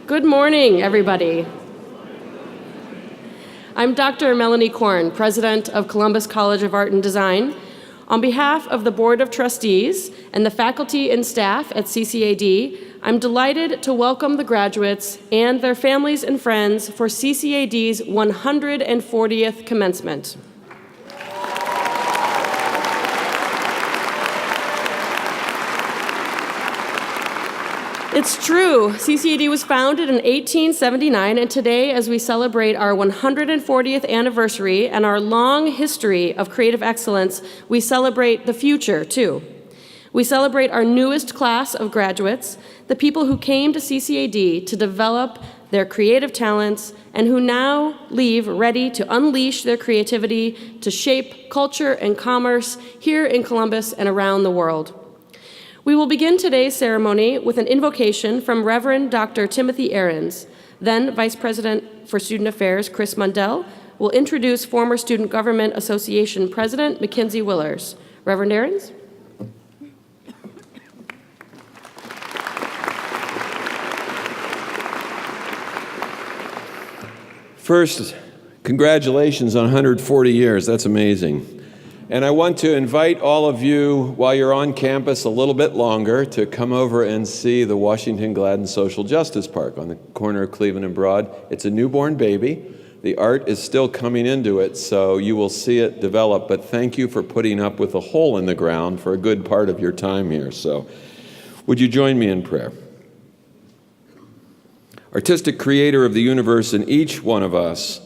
Good morning, everybody. I'm Dr. Melanie Corn, President of Columbus College of Art and Design. On behalf of the Board of Trustees and the faculty and staff at CCAD, I'm delighted to welcome the graduates and their families and friends for CCAD's 140th commencement. It's true, CCAD was founded in 1879, and today, as we celebrate our 140th anniversary and our long history of creative excellence, we celebrate the future, too. We celebrate our newest class of graduates, the people who came to CCAD to develop their creative talents and who now leave ready to unleash their creativity to shape culture and commerce here in Columbus and around the world. We will begin today's ceremony with an invocation from Reverend Dr. Timothy Ahrens. Then Vice President for Student Affairs Chris Mundell will introduce former Student Government Association President Mackenzie Willers. Reverend Ahrens? First, congratulations on 140 years. That's amazing. And I want to invite all of you, while you're on campus a little bit longer, to come over and see the Washington Gladden Social Justice Park on the corner of Cleveland and Broad. It's a newborn baby. The art is still coming into it, so you will see it develop. But thank you for putting up with a hole in the ground for a good part of your time here. So would you join me in prayer? Artistic creator of the universe and each one of us,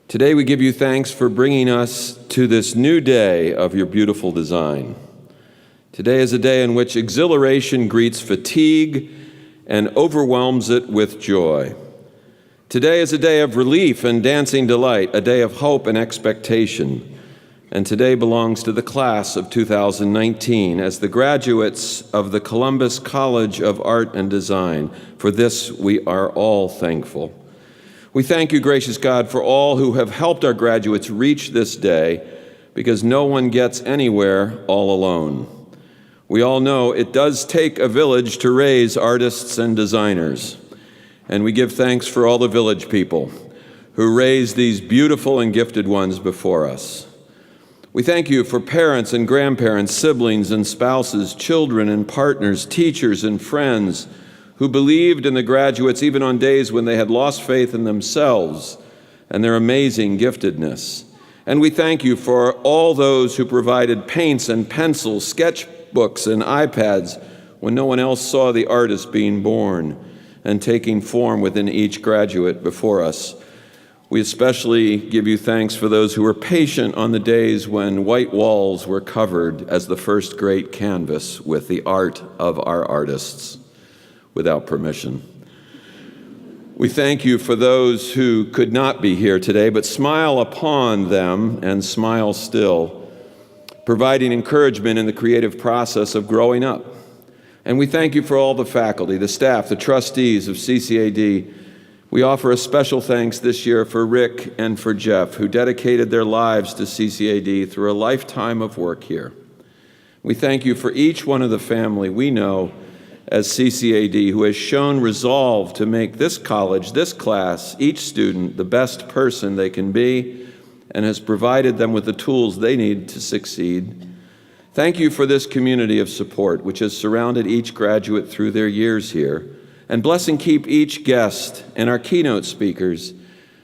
today we give you thanks for bringing us to this new day of your beautiful design. Today is a day in which exhilaration greets fatigue and overwhelms it with joy. Today is a day of relief and dancing delight, a day of hope and expectation. And today belongs to the class of 2019 as the graduates of the Columbus College of Art and Design. For this we are all thankful. We thank you, gracious God, for all who have helped our graduates reach this day, because no one gets anywhere all alone. We all know it does take a village to raise artists and designers, and we give thanks for all the village people who raise these beautiful and gifted ones before us. We thank you for parents and grandparents, siblings and spouses, children and partners, teachers and friends, who believed in the graduates even on days when they had lost faith in themselves and their amazing giftedness. And we thank you for all those who provided paints and pencils, sketchbooks and iPads when no one else saw the artist being born and taking form within each graduate before us. We especially give you thanks for those who were patient on the days when white walls were covered as the first great canvas with the art of our artists without permission. We thank you for those who could not be here today, but smile upon them and smile still, providing encouragement in the creative process of growing up. And we thank you for all the faculty, the staff, the trustees of CCAD. We offer a special thanks this year for Rick and for Jeff, who dedicated their lives to CCAD through a lifetime of work here. We thank you for each one of the family we know as CCAD who has shown resolve to make this college, this class, each student the best person they can be, and has provided them with the tools they need to succeed. Thank you for this community of support which has surrounded each graduate through their years here. And bless and keep each guest and our keynote speakers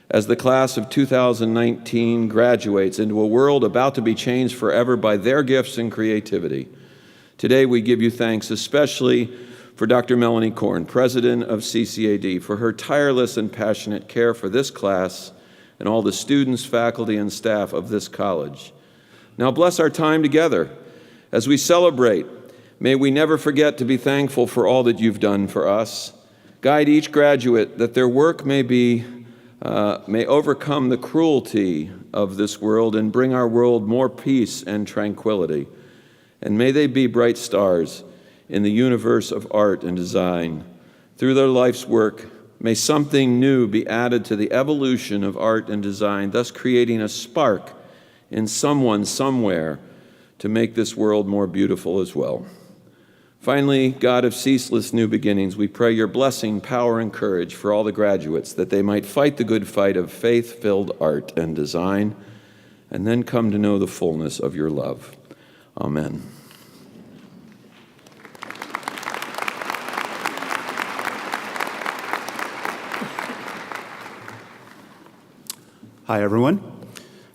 as the class of 2019 graduates into a world about to be changed forever by their gifts and creativity. Today we give you thanks especially for Dr. Melanie Corn, President of CCAD, for her tireless and passionate care for this class and all the students, faculty, and staff of this college. Now bless our time together as we celebrate. May we never forget to be thankful for all that you've done for us. Guide each graduate that their work may overcome the cruelty of this world and bring our world more peace and tranquility. And may they be bright stars in the universe of art and design. Through their life's work, may something new be added to the evolution of art and design, thus creating a spark in someone somewhere to make this world more beautiful as well. Finally, God of ceaseless new beginnings, we pray your blessing, power, and courage for all the graduates, that they might fight the good fight of faith-filled art and design, and then come to know the fullness of your love. Amen. Hi, everyone.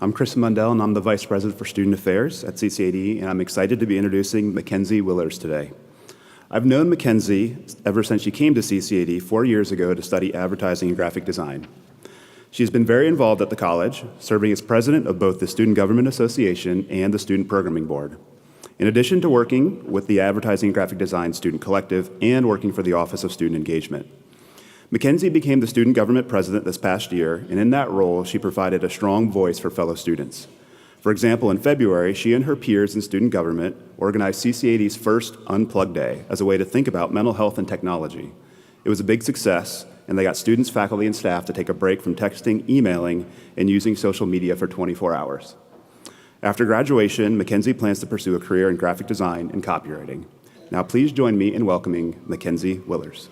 I'm Chris Mundell, and I'm the Vice President for Student Affairs at CCAD, and I'm excited to be introducing Mackenzie Willers today. I've known Mackenzie ever since she came to CCAD 4 years ago to study advertising and graphic design. She's been very involved at the college, serving as president of both the Student Government Association and the Student Programming Board. In addition to working with the Advertising and Graphic Design Student Collective and working for the Office of Student Engagement. Mackenzie became the Student Government President this past year, and in that role, she provided a strong voice for fellow students. For example, in February, she and her peers in student government organized CCAD's first Unplugged Day as a way to think about mental health and technology. It was a big success, and they got students, faculty, and staff to take a break from texting, emailing, and using social media for 24 hours. After graduation, Mackenzie plans to pursue a career in graphic design and copywriting. Now please join me in welcoming Mackenzie Willers.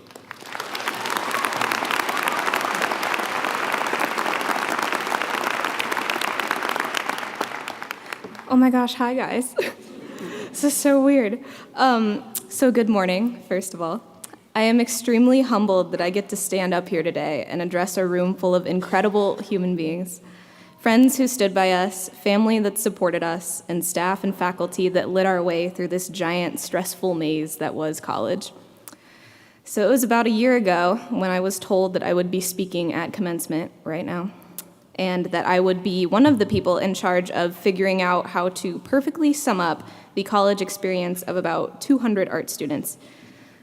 Oh my gosh, hi guys. This is so weird. So good morning, first of all. I am extremely humbled that I get to stand up here today and address a room full of incredible human beings. Friends who stood by us, family that supported us, and staff and faculty that lit our way through this giant, stressful maze that was college. So it was about a year ago when I was told that I would be speaking at commencement right now, and that I would be one of the people in charge of figuring out how to perfectly sum up the college experience of about 200 art students.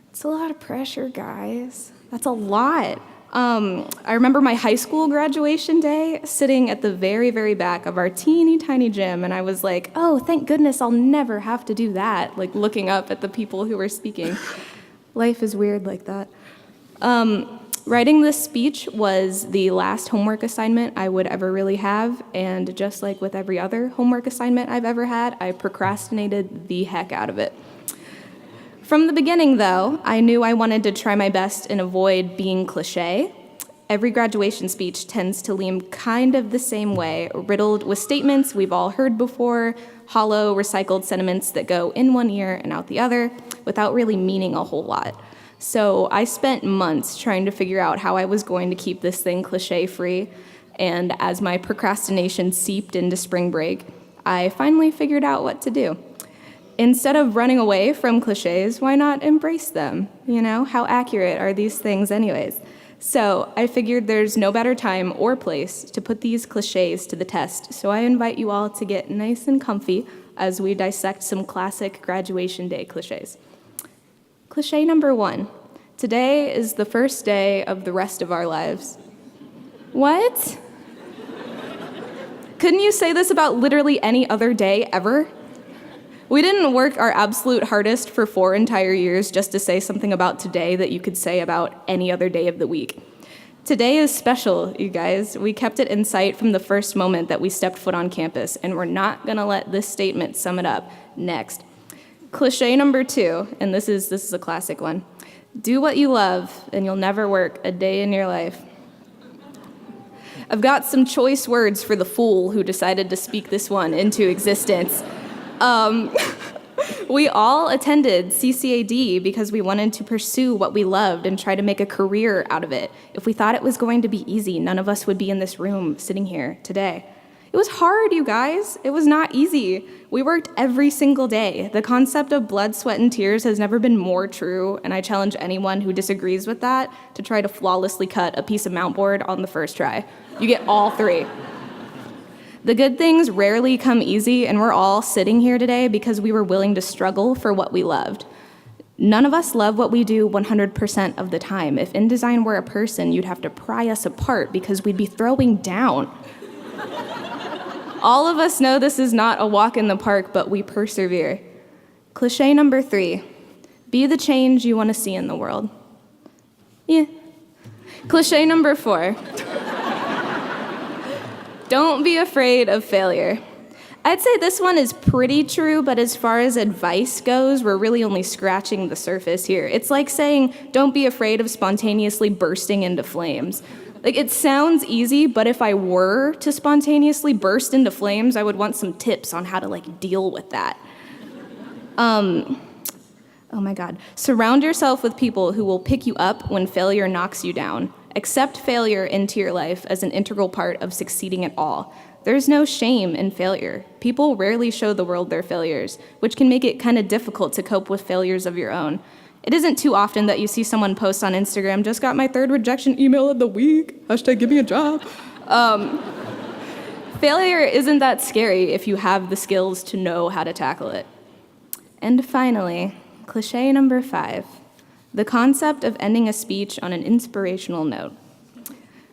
It's a lot of pressure, guys. That's a lot. I remember my high school graduation day sitting at the very, very back of our teeny tiny gym, and I was like, oh, thank goodness I'll never have to do that, like looking up at the people who were speaking. Life is weird like that. Writing this speech was the last homework assignment I would ever really have, and just like with every other homework assignment I've ever had, I procrastinated the heck out of it. From the beginning, though, I knew I wanted to try my best and avoid being cliché. Every graduation speech tends to lean kind of the same way, riddled with statements we've all heard before, hollow, recycled sentiments that go in one ear and out the other, without really meaning a whole lot. So I spent months trying to figure out how I was going to keep this thing cliché-free, and as my procrastination seeped into spring break, I finally figured out what to do. Instead of running away from cliches, why not embrace them? You know, how accurate are these things anyways? So I figured there's no better time or place to put these cliches to the test, so I invite you all to get nice and comfy as we dissect some classic graduation day cliches. Cliché number 1, today is the first day of the rest of our lives. What? Couldn't you say this about literally any other day ever? We didn't work our absolute hardest for 4 entire years just to say something about today that you could say about any other day of the week. Today is special, you guys. We kept it in sight from the first moment that we stepped foot on campus, and we're not gonna let this statement sum it up. Next. Cliché number 2, and this is a classic one. Do what you love, and you'll never work a day in your life. I've got some choice words for the fool who decided to speak this one into existence. We all attended CCAD because we wanted to pursue what we loved and try to make a career out of it. If we thought it was going to be easy, none of us would be in this room sitting here today. It was hard, you guys. It was not easy. We worked every single day. The concept of blood, sweat, and tears has never been more true, and I challenge anyone who disagrees with that to try to flawlessly cut a piece of mountboard on the first try. You get all 3. The good things rarely come easy, and we're all sitting here today because we were willing to struggle for what we loved. None of us love what we do 100% of the time. If InDesign were a person, you'd have to pry us apart because we'd be throwing down. All of us know this is not a walk in the park, but we persevere. Cliché number 3, be the change you want to see in the world. Yeah. Cliché number 4, don't be afraid of failure. I'd say this one is pretty true, but as far as advice goes, we're really only scratching the surface here. It's like saying, don't be afraid of spontaneously bursting into flames. Like, it sounds easy, but if I were to spontaneously burst into flames, I would want some tips on how to, deal with that. Oh my God. Surround yourself with people who will pick you up when failure knocks you down. Accept failure into your life as an integral part of succeeding at all. There's no shame in failure. People rarely show the world their failures, which can make it kind of difficult to cope with failures of your own. It isn't too often that you see someone post on Instagram, just got my 3rd rejection email of the week, #give me a job. Failure isn't that scary if you have the skills to know how to tackle it. And finally, cliche number 5, the concept of ending a speech on an inspirational note.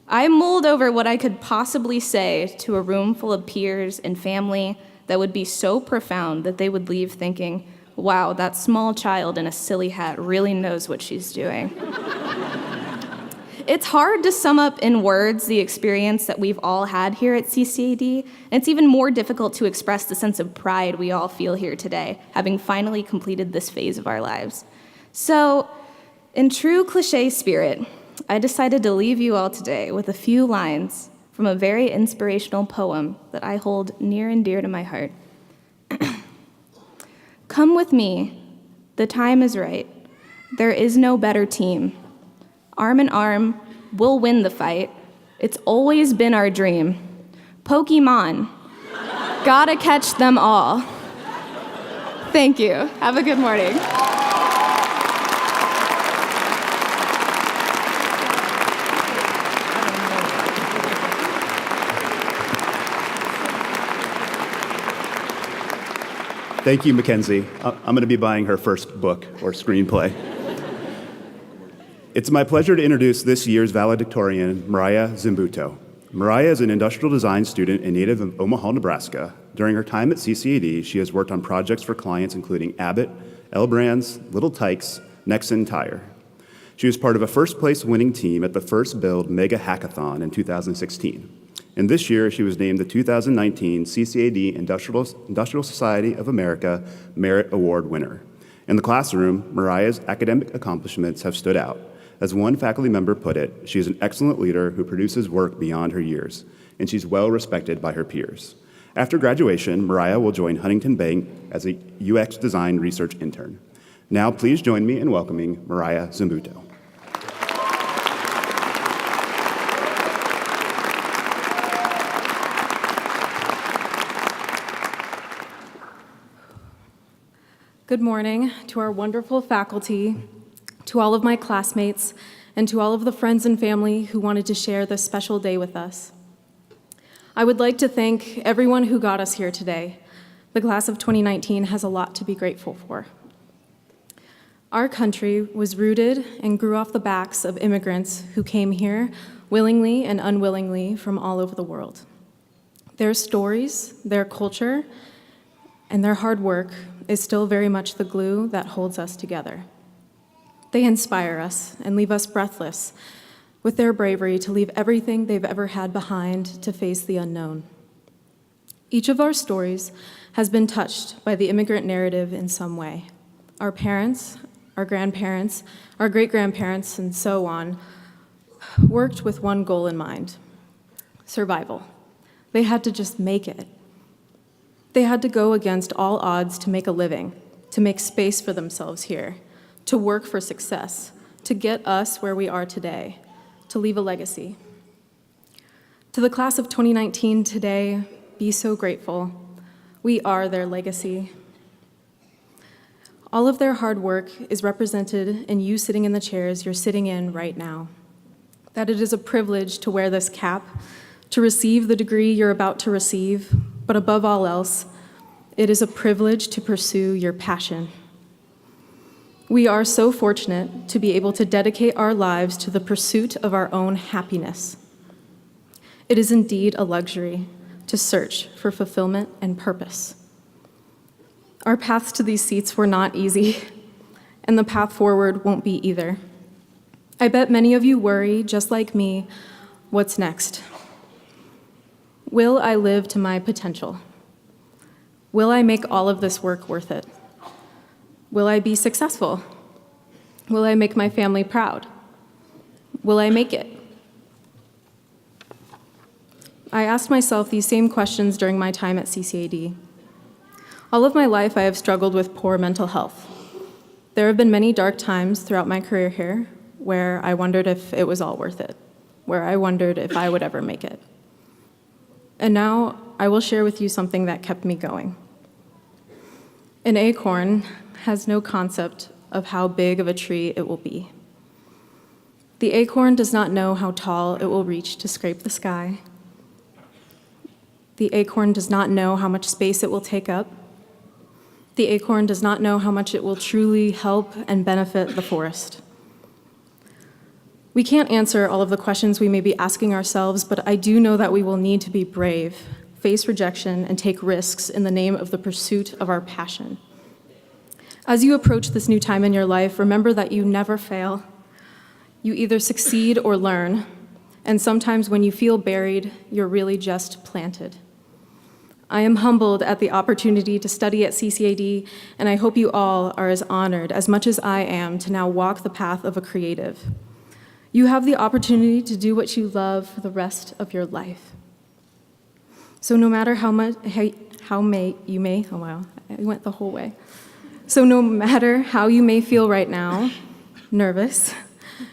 I mulled over what I could possibly say to a room full of peers and family that would be so profound that they would leave thinking, wow, that small child in a silly hat really knows what she's doing. It's hard to sum up in words the experience that we've all had here at CCAD, and it's even more difficult to express the sense of pride we all feel here today, having finally completed this phase of our lives. So, in true cliche spirit, I decided to leave you all today with a few lines from a very inspirational poem that I hold near and dear to my heart. Come with me, the time is right. There is no better team. Arm in arm, we'll win the fight. It's always been our dream. Pokemon, gotta catch them all. Thank you. Have a good morning. Thank you, Mackenzie. I'm going to be buying her first book or screenplay. It's my pleasure to introduce this year's valedictorian, Mariah Sim. Butoh. Mariah is an industrial design student and native of Omaha, Nebraska. During her time at CCAD, she has worked on projects for clients including Abbott, L Brands, Little Tykes, Nexen Tire. She was part of a first-place winning team at the First Build Mega Hackathon in 2016. And this year, she was named the 2019 CCAD Industrial Society of America Merit Award winner. In the classroom, Mariah's academic accomplishments have stood out. As one faculty member put it, she is an excellent leader who produces work beyond her years, and she's well respected by her peers. After graduation, Mariah will join Huntington Bank as a UX design research intern. Now, please join me in welcoming Mariah Sim. Butoh. Good morning to our wonderful faculty, to all of my classmates, and to all of the friends and family who wanted to share this special day with us. I would like to thank everyone who got us here today. The class of 2019 has a lot to be grateful for. Our country was rooted and grew off the backs of immigrants who came here willingly and unwillingly from all over the world. Their stories, their culture, and their hard work is still very much the glue that holds us together. They inspire us and leave us breathless with their bravery to leave everything they've ever had behind to face the unknown. Each of our stories has been touched by the immigrant narrative in some way. Our parents, our grandparents, our great-grandparents, and so on, worked with one goal in mind: survival. They had to just make it. They had to go against all odds to make a living, to make space for themselves here, to work for success, to get us where we are today, to leave a legacy. To the class of 2019 today, be so grateful. We are their legacy. All of their hard work is represented in you sitting in the chairs you're sitting in right now. That it is a privilege to wear this cap, to receive the degree you're about to receive, but above all else, it is a privilege to pursue your passion. We are so fortunate to be able to dedicate our lives to the pursuit of our own happiness. It is indeed a luxury to search for fulfillment and purpose. Our paths to these seats were not easy, and the path forward won't be either. I bet many of you worry, just like me, what's next? Will I live to my potential? Will I make all of this work worth it? Will I be successful? Will I make my family proud? Will I make it? I asked myself these same questions during my time at CCAD. All of my life, I have struggled with poor mental health. There have been many dark times throughout my career here where I wondered if it was all worth it, where I wondered if I would ever make it. And now I will share with you something that kept me going. An acorn has no concept of how big of a tree it will be. The acorn does not know how tall it will reach to scrape the sky. The acorn does not know how much space it will take up. The acorn does not know how much it will truly help and benefit the forest. We can't answer all of the questions we may be asking ourselves, but I do know that we will need to be brave, face rejection, and take risks in the name of the pursuit of our passion. As you approach this new time in your life, remember that you never fail. You either succeed or learn, and sometimes when you feel buried, you're really just planted. I am humbled at the opportunity to study at CCAD, and I hope you all are as honored as much as I am to now walk the path of a creative. You have the opportunity to do what you love for the rest of your life. So no matter how much, oh wow, I went the whole way. So no matter how you may feel right now, nervous,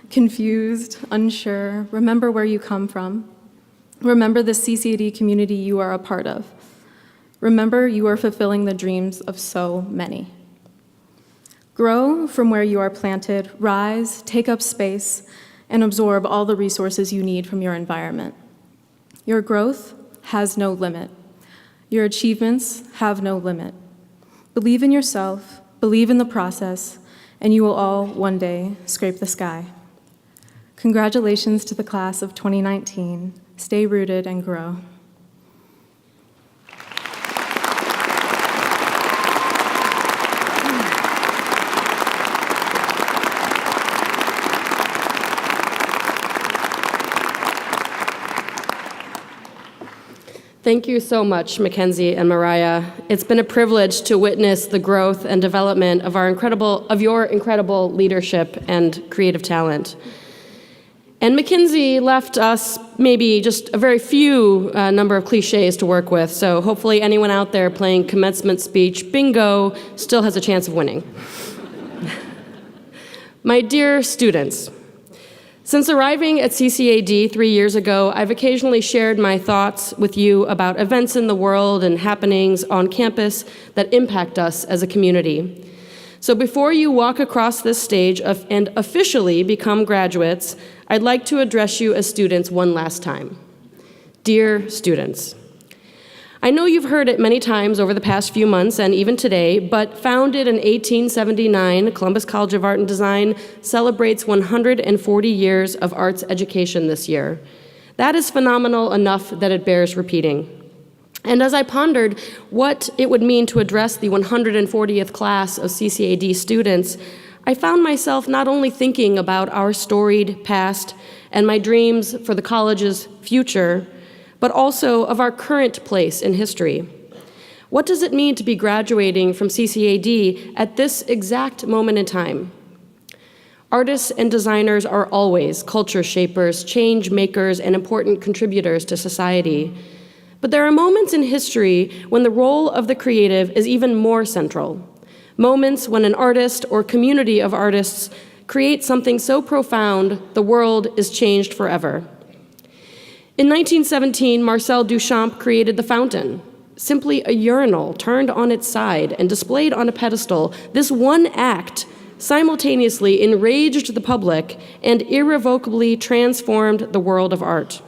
confused, unsure, remember where you come from. Remember the CCAD community you are a part of. Remember you are fulfilling the dreams of so many. Grow from where you are planted, rise, take up space, and absorb all the resources you need from your environment. Your growth has no limit. Your achievements have no limit. Believe in yourself, believe in the process, and you will all one day scrape the sky. Congratulations to the class of 2019. Stay rooted and grow. Thank you so much, Mackenzie and Mariah. It's been a privilege to witness the growth and development of your incredible leadership and creative talent. And Mackenzie left us maybe just a very few number of cliches to work with, so hopefully anyone out there playing commencement speech bingo still has a chance of winning. My dear students, since arriving at CCAD 3 years ago, I've occasionally shared my thoughts with you about events in the world and happenings on campus that impact us as a community. So before you walk across this stage and officially become graduates, I'd like to address you as students one last time. Dear students, I know you've heard it many times over the past few months and even today, but founded in 1879, Columbus College of Art and Design celebrates 140 years of arts education this year. That is phenomenal enough that it bears repeating. And as I pondered what it would mean to address the 140th class of CCAD students, I found myself not only thinking about our storied past and my dreams for the college's future, but also of our current place in history. What does it mean to be graduating from CCAD at this exact moment in time? Artists and designers are always culture shapers, change makers, and important contributors to society. But there are moments in history when the role of the creative is even more central. Moments when an artist or community of artists create something so profound the world is changed forever. In 1917, Marcel Duchamp created the fountain, simply a urinal turned on its side and displayed on a pedestal. This one act simultaneously enraged the public and irrevocably transformed the world of art.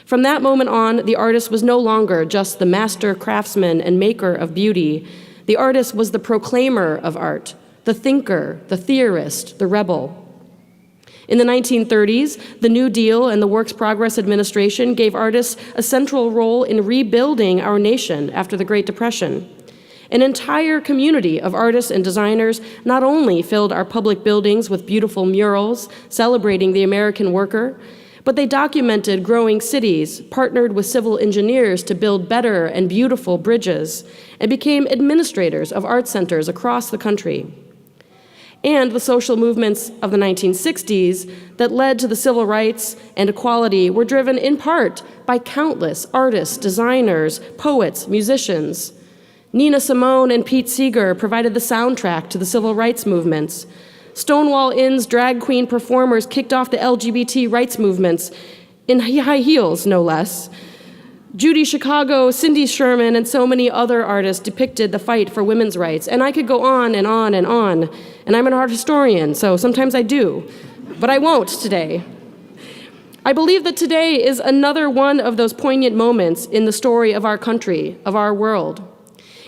From that moment on, the artist was no longer just the master craftsman and maker of beauty. The artist was the proclaimer of art, the thinker, the theorist, the rebel. In the 1930s, the New Deal and the Works Progress Administration gave artists a central role in rebuilding our nation after the Great Depression. An entire community of artists and designers not only filled our public buildings with beautiful murals celebrating the American worker, But they documented growing cities, partnered with civil engineers to build better and beautiful bridges, and became administrators of art centers across the country. And the social movements of the 1960s that led to the civil rights and equality were driven in part by countless artists, designers, poets, musicians. Nina Simone and Pete Seeger provided the soundtrack to the civil rights movements. Stonewall Inn's drag queen performers kicked off the LGBT rights movements in high heels, no less. Judy Chicago, Cindy Sherman, and so many other artists depicted the fight for women's rights. And I could go on and on and on. And I'm an art historian, so sometimes I do. But I won't today. I believe that today is another one of those poignant moments in the story of our country, of our world.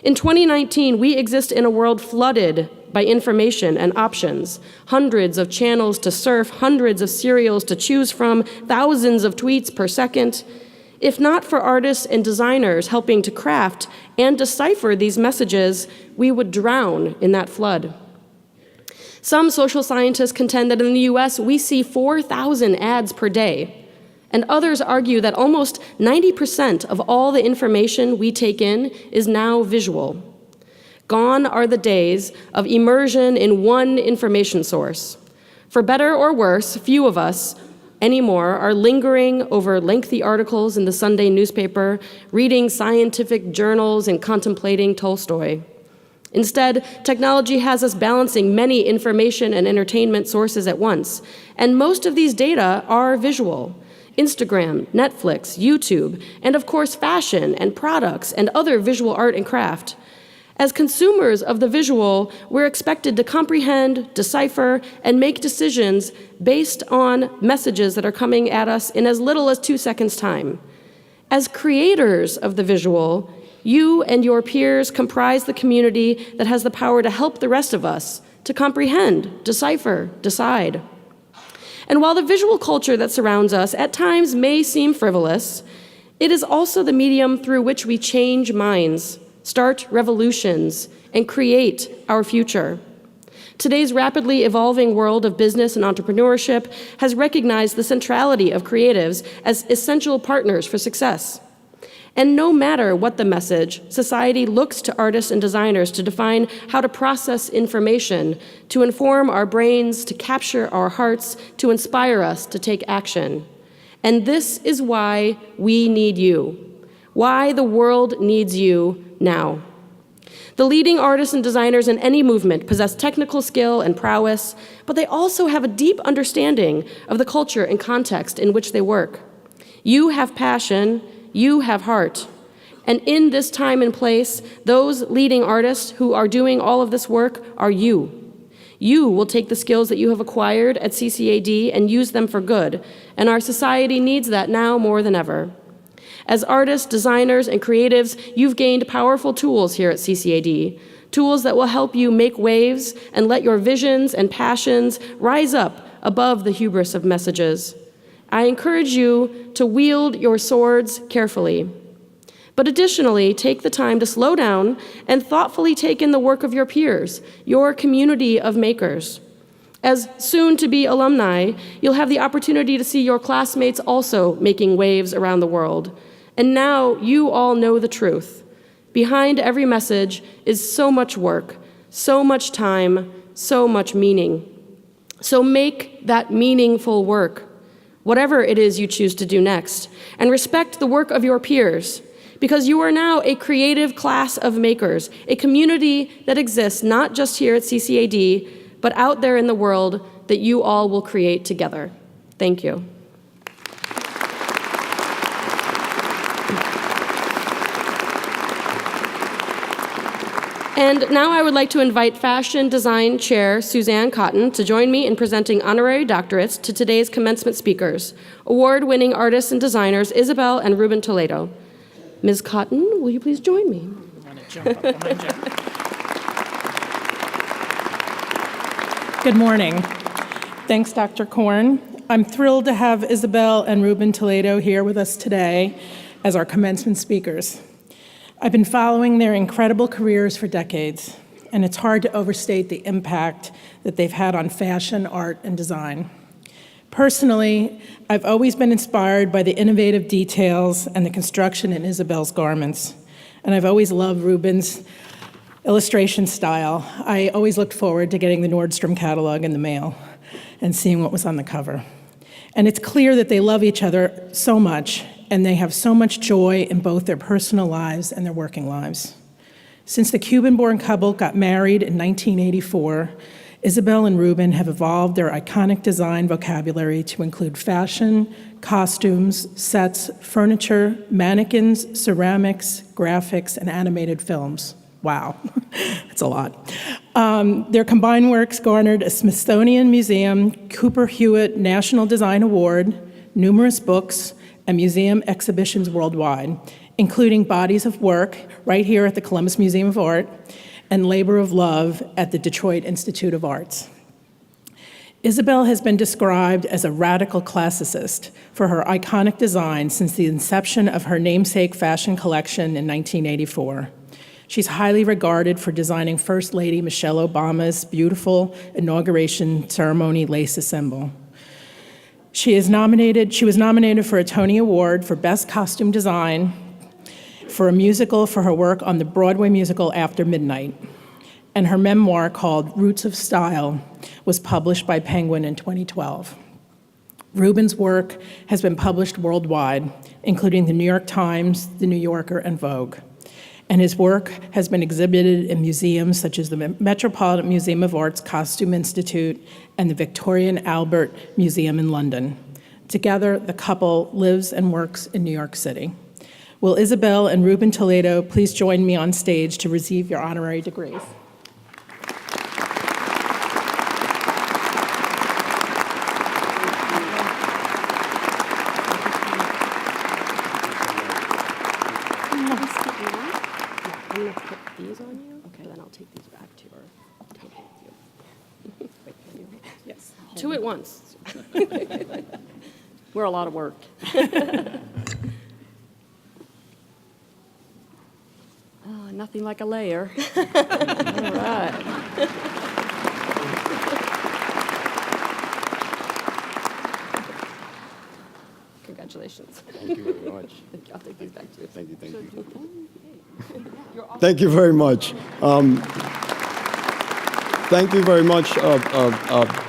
In 2019, we exist in a world flooded by information and options, hundreds of channels to surf, hundreds of serials to choose from, thousands of tweets per second. If not for artists and designers helping to craft and decipher these messages, we would drown in that flood. Some social scientists contend that in the US, we see 4,000 ads per day, and others argue that almost 90% of all the information we take in is now visual. Gone are the days of immersion in one information source. For better or worse, few of us anymore are lingering over lengthy articles in the Sunday newspaper, reading scientific journals, and contemplating Tolstoy. Instead, technology has us balancing many information and entertainment sources at once, and most of these data are visual. Instagram, Netflix, YouTube, and of course fashion and products and other visual art and craft. As consumers of the visual, we're expected to comprehend, decipher, and make decisions based on messages that are coming at us in as little as 2 seconds' time. As creators of the visual, you and your peers comprise the community that has the power to help the rest of us to comprehend, decipher, decide. And while the visual culture that surrounds us at times may seem frivolous, it is also the medium through which we change minds, start revolutions, and create our future. Today's rapidly evolving world of business and entrepreneurship has recognized the centrality of creatives as essential partners for success. And no matter what the message, society looks to artists and designers to define how to process information, to inform our brains, to capture our hearts, to inspire us to take action. And this is why we need you, why the world needs you now. The leading artists and designers in any movement possess technical skill and prowess, but they also have a deep understanding of the culture and context in which they work. You have passion, you have heart. And in this time and place, those leading artists who are doing all of this work are you. You will take the skills that you have acquired at CCAD and use them for good, and our society needs that now more than ever. As artists, designers, and creatives, you've gained powerful tools here at CCAD, tools that will help you make waves and let your visions and passions rise up above the hubris of messages. I encourage you to wield your swords carefully. But additionally, take the time to slow down and thoughtfully take in the work of your peers, your community of makers. As soon-to-be alumni, you'll have the opportunity to see your classmates also making waves around the world. And now you all know the truth. Behind every message is so much work, so much time, so much meaning. So make that meaningful work, whatever it is you choose to do next, and respect the work of your peers, because you are now a creative class of makers, a community that exists not just here at CCAD, but out there in the world that you all will create together. Thank you. And now I would like to invite Fashion Design Chair Suzanne Cotton to join me in presenting honorary doctorates to today's commencement speakers, award-winning artists and designers Isabel and Ruben Toledo. Ms. Cotton, will you please join me? Good morning. Thanks, Dr. Corn. I'm thrilled to have Isabel and Ruben Toledo here with us today as our commencement speakers. I've been following their incredible careers for decades, and it's hard to overstate the impact that they've had on fashion, art, and design. Personally, I've always been inspired by the innovative details and the construction in Isabel's garments, and I've always loved Ruben's illustration style. I always looked forward to getting the Nordstrom catalog in the mail and seeing what was on the cover. And it's clear that they love each other so much, and they have so much joy in both their personal lives and their working lives. Since the Cuban-born couple got married in 1984, Isabel and Ruben have evolved their iconic design vocabulary to include fashion, costumes, sets, furniture, mannequins, ceramics, graphics, and animated films. Wow, that's a lot. Their combined works garnered a Smithsonian Museum Cooper Hewitt National Design Award, numerous books, and museum exhibitions worldwide, including bodies of work right here at the Columbus Museum of Art and Labor of Love at the Detroit Institute of Arts. Isabel has been described as a radical classicist for her iconic design since the inception of her namesake fashion collection in 1984. She's highly regarded for designing First Lady Michelle Obama's beautiful inauguration ceremony lace ensemble. She was nominated for a Tony Award for Best Costume Design for a musical for her work on the Broadway musical After Midnight. And her memoir called Roots of Style was published by Penguin in 2012. Ruben's work has been published worldwide, including the New York Times, the New Yorker, and Vogue. And his work has been exhibited in museums such as the Metropolitan Museum of Art's Costume Institute and the Victoria and Albert Museum in London. Together, the couple lives and works in New York City. Will Isabel and Ruben Toledo please join me on stage to receive your honorary degrees? I'm going to put these on you, okay, then I'll take these back to your table with you. Wait, can you? Yes, two at once. We're a lot of work. Oh, nothing like a layer. All right. Congratulations. Thank you very much. I'll take these back to you. Thank you, thank you. Thank you very much. Thank you very much,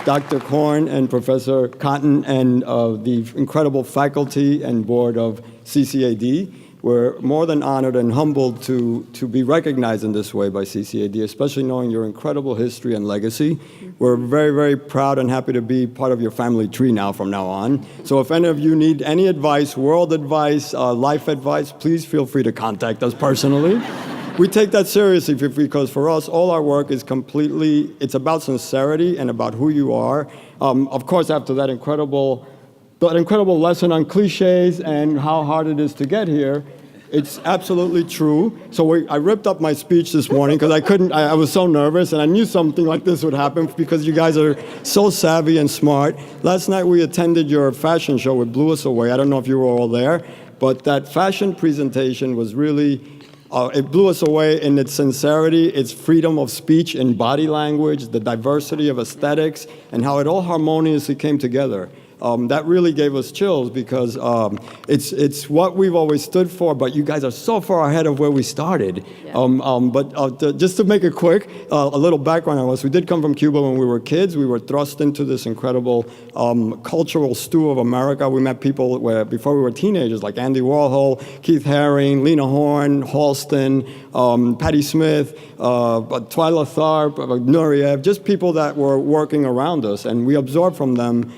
Dr. Corn and Professor Cotton and the incredible faculty and board of CCAD. We're more than honored and humbled to be recognized in this way by CCAD, especially knowing your incredible history and legacy. We're very, very proud and happy to be part of your family tree now from now on. So if any of you need any advice, world advice, life advice, please feel free to contact us personally. We take that seriously because for us, all our work is it's about sincerity and about who you are. Of course, after that incredible lesson on cliches and how hard it is to get here, it's absolutely true. So I ripped up my speech this morning because I was so nervous and I knew something like this would happen because you guys are so savvy and smart. Last night we attended your fashion show. It blew us away. I don't know if you were all there, but that fashion presentation was really, it blew us away in its sincerity, its freedom of speech and body language, the diversity of aesthetics, and how it all harmoniously came together. That really gave us chills because it's what we've always stood for, but you guys are so far ahead of where we started. Yeah. Just to make it quick, a little background on us. We did come from Cuba when we were kids. We were thrust into this incredible cultural stew of America. We met people before we were teenagers, like Andy Warhol, Keith Haring, Lena Horne, Halston, Patti Smith, Twyla Tharp, Nureyev, just people that were working around us, and we absorbed from them,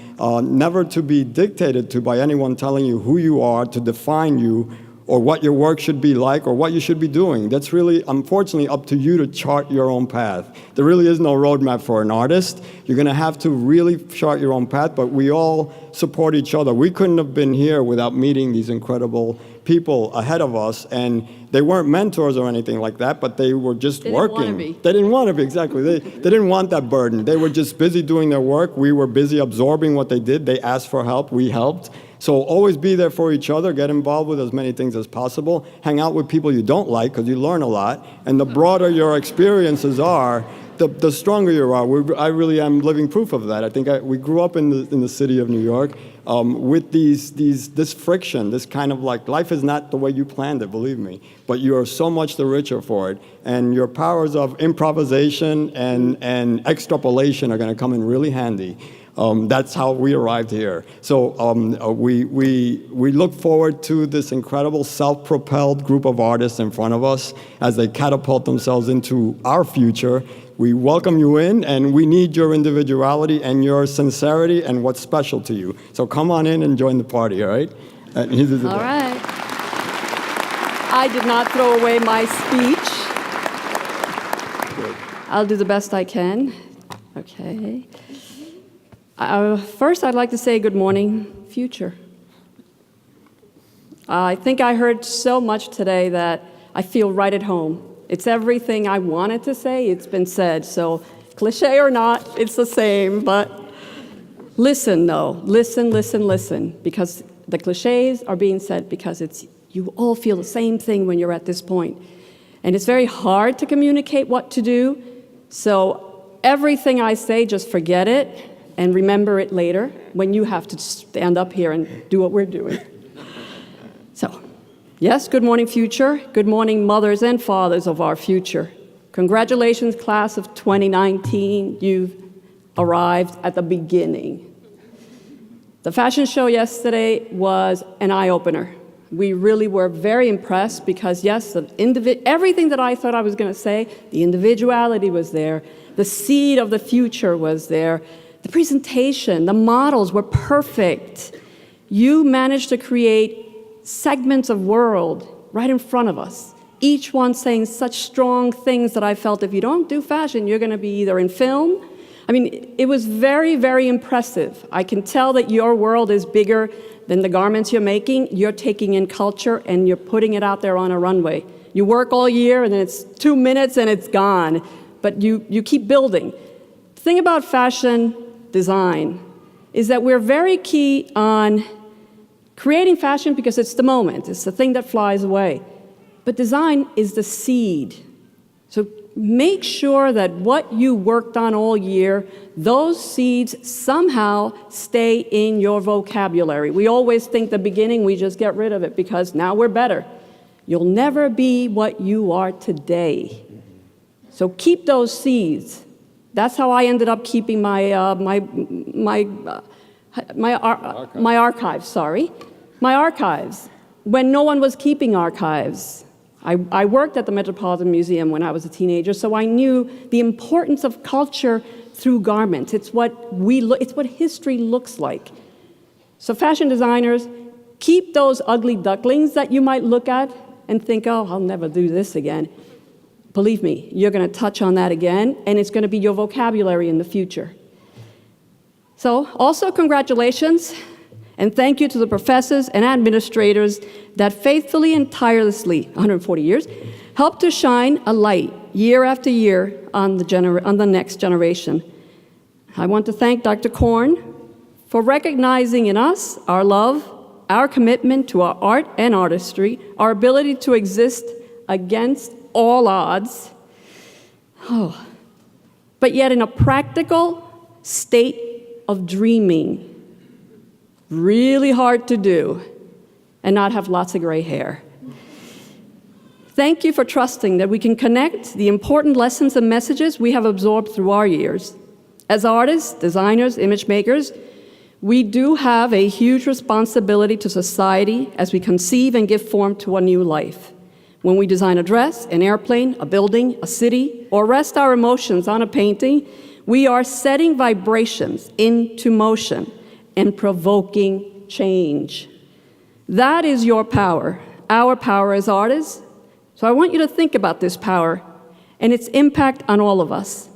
never to be dictated to by anyone telling you who you are, to define you, or what your work should be like, or what you should be doing. That's really, unfortunately, up to you to chart your own path. There really is no roadmap for an artist. You're gonna have to really chart your own path, but we all support each other. We couldn't have been here without meeting these incredible people ahead of us, and they weren't mentors or anything like that, but they were just working. They didn't want to be, exactly. They didn't want that burden. They were just busy doing their work. We were busy absorbing what they did. They asked for help. We helped. So always be there for each other. Get involved with as many things as possible. Hang out with people you don't like because you learn a lot. And the broader your experiences are, the stronger you are. I really am living proof of that. I think we grew up in the city of New York with this friction, this kind of like, life is not the way you planned it, believe me, but you are so much the richer for it. And your powers of improvisation and extrapolation are going to come in really handy. That's how we arrived here. So we look forward to this incredible self-propelled group of artists in front of us as they catapult themselves into our future. We welcome you in, and we need your individuality and your sincerity and what's special to you. So come on in and join the party, all right? All right. I did not throw away my speech. I'll do the best I can. Okay. First, I'd like to say good morning, future. I think I heard so much today that I feel right at home. It's everything I wanted to say, it's been said. So, cliche or not, it's the same. But listen, though. Listen. Because the cliches are being said because you all feel the same thing when you're at this point. And it's very hard to communicate what to do. So everything I say, just forget it and remember it later when you have to stand up here and do what we're doing. So, yes, good morning, future. Good morning, mothers and fathers of our future. Congratulations, class of 2019. You've arrived at the beginning. The fashion show yesterday was an eye-opener. We really were very impressed because, yes, everything that I thought I was going to say, the individuality was there, the seed of the future was there, the presentation, the models were perfect. You managed to create segments of world right in front of us, each one saying such strong things that I felt if you don't do fashion, you're going to be either in film. I mean, it was very, very impressive. I can tell that your world is bigger than the garments you're making. You're taking in culture and you're putting it out there on a runway. You work all year and then it's 2 minutes and it's gone, but you keep building. The thing about fashion design is that we're very key on creating fashion because it's the moment. It's the thing that flies away. But design is the seed. So make sure that what you worked on all year, those seeds somehow stay in your vocabulary. We always think the beginning, we just get rid of it because now we're better. You'll never be what you are today. So keep those seeds. That's how I ended up keeping my archives, My archives, when no one was keeping archives. I worked at the Metropolitan Museum when I was a teenager, so I knew the importance of culture through garments. It's what history looks like. So fashion designers, keep those ugly ducklings that you might look at and think, oh, I'll never do this again. Believe me, you're going to touch on that again, and it's going to be your vocabulary in the future. So also congratulations, and thank you to the professors and administrators that faithfully and tirelessly, 140 years, helped to shine a light year after year on the next generation. I want to thank Dr. Corn for recognizing in us our love, our commitment to our art and artistry, our ability to exist against all odds, but yet in a practical state of dreaming. Really hard to do and not have lots of gray hair. Thank you for trusting that we can connect the important lessons and messages we have absorbed through our years. As artists, designers, image makers, we do have a huge responsibility to society as we conceive and give form to a new life. When we design a dress, an airplane, a building, a city, or rest our emotions on a painting, we are setting vibrations into motion and provoking change. That is your power, our power as artists. So I want you to think about this power and its impact on all of us.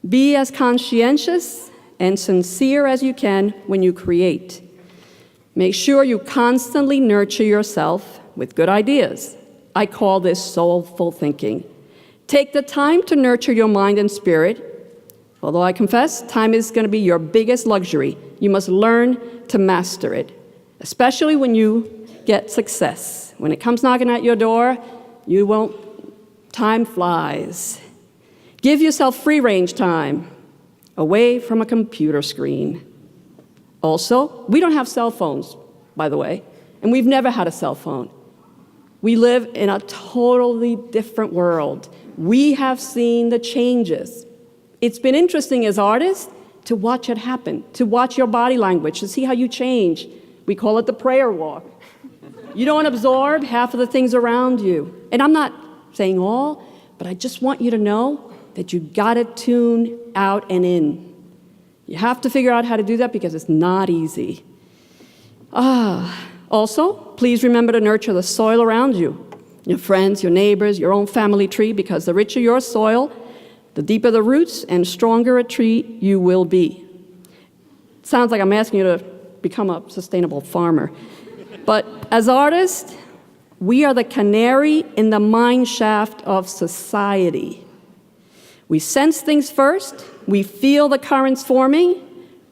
Be as conscientious and sincere as you can when you create. Make sure you constantly nurture yourself with good ideas. I call this soulful thinking. Take the time to nurture your mind and spirit. Although I confess, time is going to be your biggest luxury. You must learn to master it, especially when you get success. When it comes knocking at your door, time flies. Give yourself free range time away from a computer screen. Also, we don't have cell phones, by the way, and we've never had a cell phone. We live in a totally different world. We have seen the changes. It's been interesting as artists to watch it happen, to watch your body language, to see how you change. We call it the prayer walk. You don't absorb half of the things around you. And I'm not saying all, but I just want you to know that you gotta tune out and in. You have to figure out how to do that because it's not easy. Also, please remember to nurture the soil around you, your friends, your neighbors, your own family tree, because the richer your soil, the deeper the roots and stronger a tree you will be. Sounds like I'm asking you to become a sustainable farmer. But as artists, we are the canary in the mine shaft of society. We sense things first, we feel the currents forming.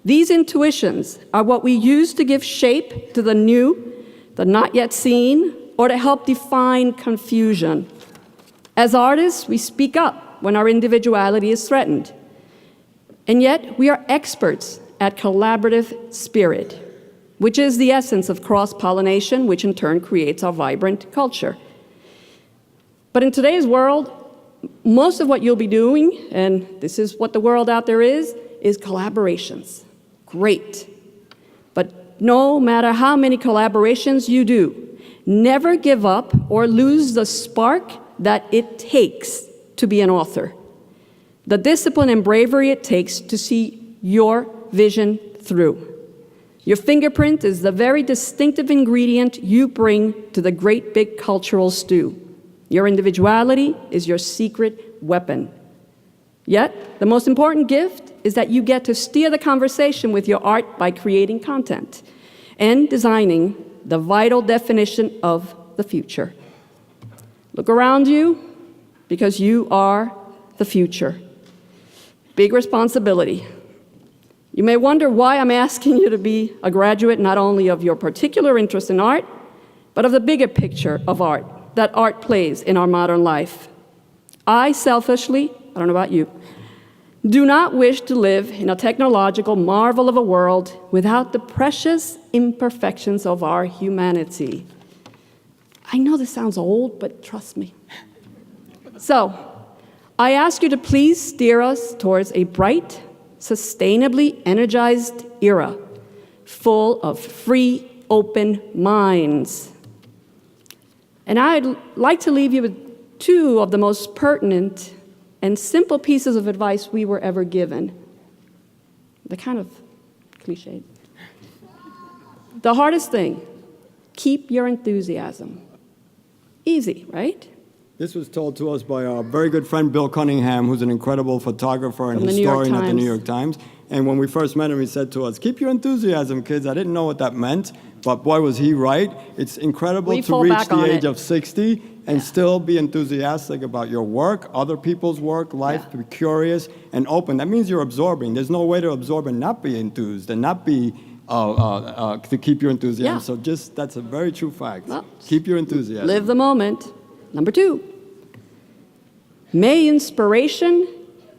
These intuitions are what we use to give shape to the new, the not yet seen, or to help define confusion. As artists, we speak up when our individuality is threatened. And yet, we are experts at collaborative spirit, which is the essence of cross-pollination, which in turn creates our vibrant culture. But in today's world, most of what you'll be doing, and this is what the world out there is collaborations. Great. But no matter how many collaborations you do, never give up or lose the spark that it takes to be an author. The discipline and bravery it takes to see your vision through. Your fingerprint is the very distinctive ingredient you bring to the great big cultural stew. Your individuality is your secret weapon. Yet, the most important gift is that you get to steer the conversation with your art by creating content and designing the vital definition of the future. Look around you, because you are the future. Big responsibility. You may wonder why I'm asking you to be a graduate not only of your particular interest in art, but of the bigger picture of art that art plays in our modern life. I selfishly, I don't know about you, do not wish to live in a technological marvel of a world without the precious imperfections of our humanity. I know this sounds old, but trust me. So, I ask you to please steer us towards a bright, sustainably energized era, full of free, open minds. And I'd like to leave you with two of the most pertinent and simple pieces of advice we were ever given. They're kind of cliched. The hardest thing, keep your enthusiasm. Easy, right? This was told to us by our very good friend Bill Cunningham, who's an incredible photographer and From the New York historian at the New Times. York Times. And when we first met him, he said to us, "Keep your enthusiasm, kids." I didn't know what that meant, but boy, was he right. It's incredible We to fall reach back the on age it. of 60 and still be enthusiastic about your work, other people's work, life, Yeah. be curious and open. That means you're absorbing. There's no way to absorb and not be enthused and not be to keep your enthusiasm. Yeah. So just, that's a very true fact. Well, Keep your enthusiasm. Live the moment. Number two, may inspiration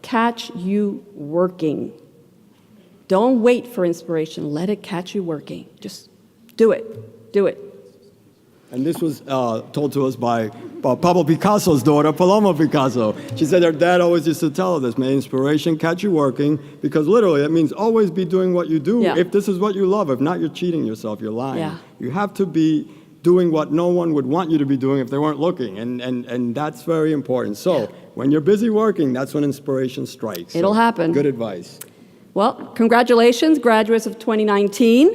catch you working. Don't wait for inspiration. Let it catch you working. Just do it. Do it. And this was told to us by Pablo Picasso's daughter, Paloma Picasso. She said her dad always used to tell her this, may inspiration catch you working, because literally that means always be doing what you do Yeah. if this is what you love. If not, you're cheating yourself, you're lying. Yeah. You have to be doing what no one would want you to be doing if they weren't looking, and that's very important. So when you're busy working, that's when inspiration strikes. It'll So, happen. Good advice. Well, congratulations, graduates of 2019.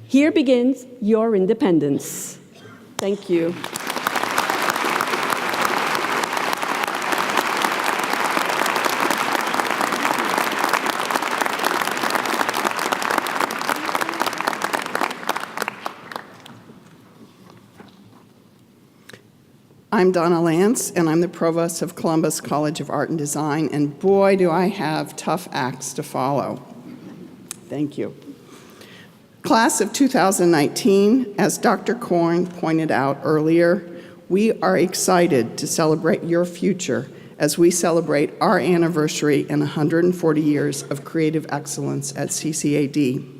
Here begins your independence. Thank you. I'm Donna Lance, and I'm the provost of Columbus College of Art and Design, and boy, do I have tough acts to follow. Thank you. Class of 2019, as Dr. Corn pointed out earlier, we are excited to celebrate your future as we celebrate our anniversary and 140 years of creative excellence at CCAD.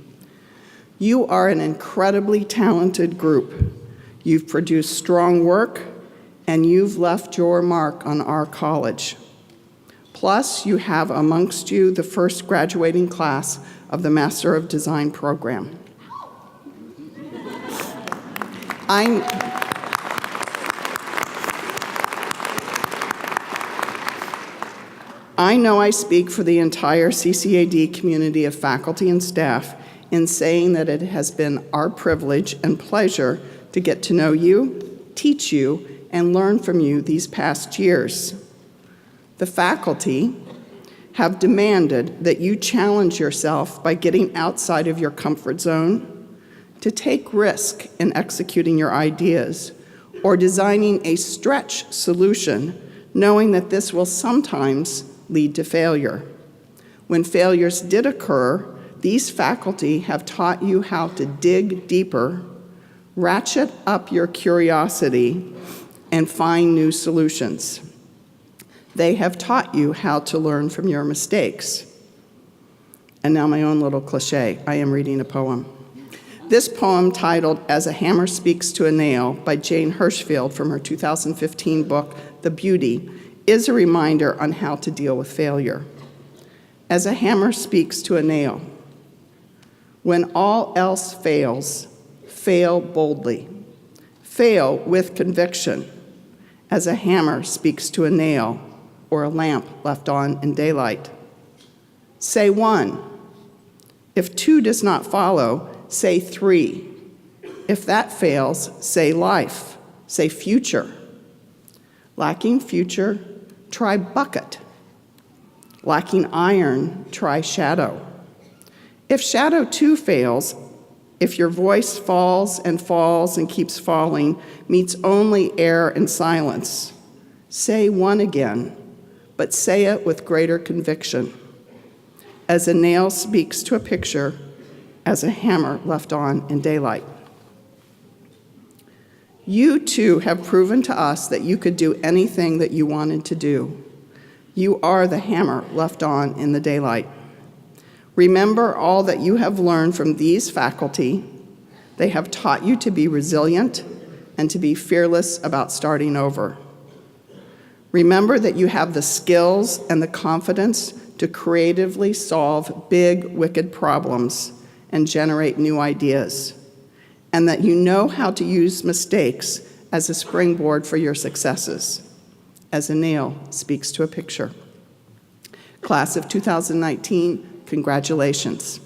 You are an incredibly talented group. You've produced strong work, and you've left your mark on our college. Plus, you have amongst you the first graduating class of the Master of Design program. I know I speak for the entire CCAD community of faculty and staff in saying that it has been our privilege and pleasure to get to know you, teach you, and learn from you these past years. The faculty have demanded that you challenge yourself by getting outside of your comfort zone, to take risk in executing your ideas, or designing a stretch solution, knowing that this will sometimes lead to failure. When failures did occur, these faculty have taught you how to dig deeper, ratchet up your curiosity, and find new solutions. They have taught you how to learn from your mistakes. And now my own little cliche. I am reading a poem. This poem, titled As a Hammer Speaks to a Nail by Jane Hirschfield from her 2015 book, The Beauty, is a reminder on how to deal with failure. As a hammer speaks to a nail. When all else fails, fail boldly. Fail with conviction. As a hammer speaks to a nail or a lamp left on in daylight. Say 1. If 2 does not follow, say 3. If that fails, say life, say future. Lacking future, try bucket. Lacking iron, try shadow. If shadow 2 fails, if your voice falls and keeps falling, meets only air and silence, say 1 again, but say it with greater conviction. As a nail speaks to a picture, as a hammer left on in daylight. You too have proven to us that you could do anything that you wanted to do. You are the hammer left on in the daylight. Remember all that you have learned from these faculty. They have taught you to be resilient and to be fearless about starting over. Remember that you have the skills and the confidence to creatively solve big, wicked problems and generate new ideas, and that you know how to use mistakes as a springboard for your successes, as a nail speaks to a picture. Class of 2019, congratulations.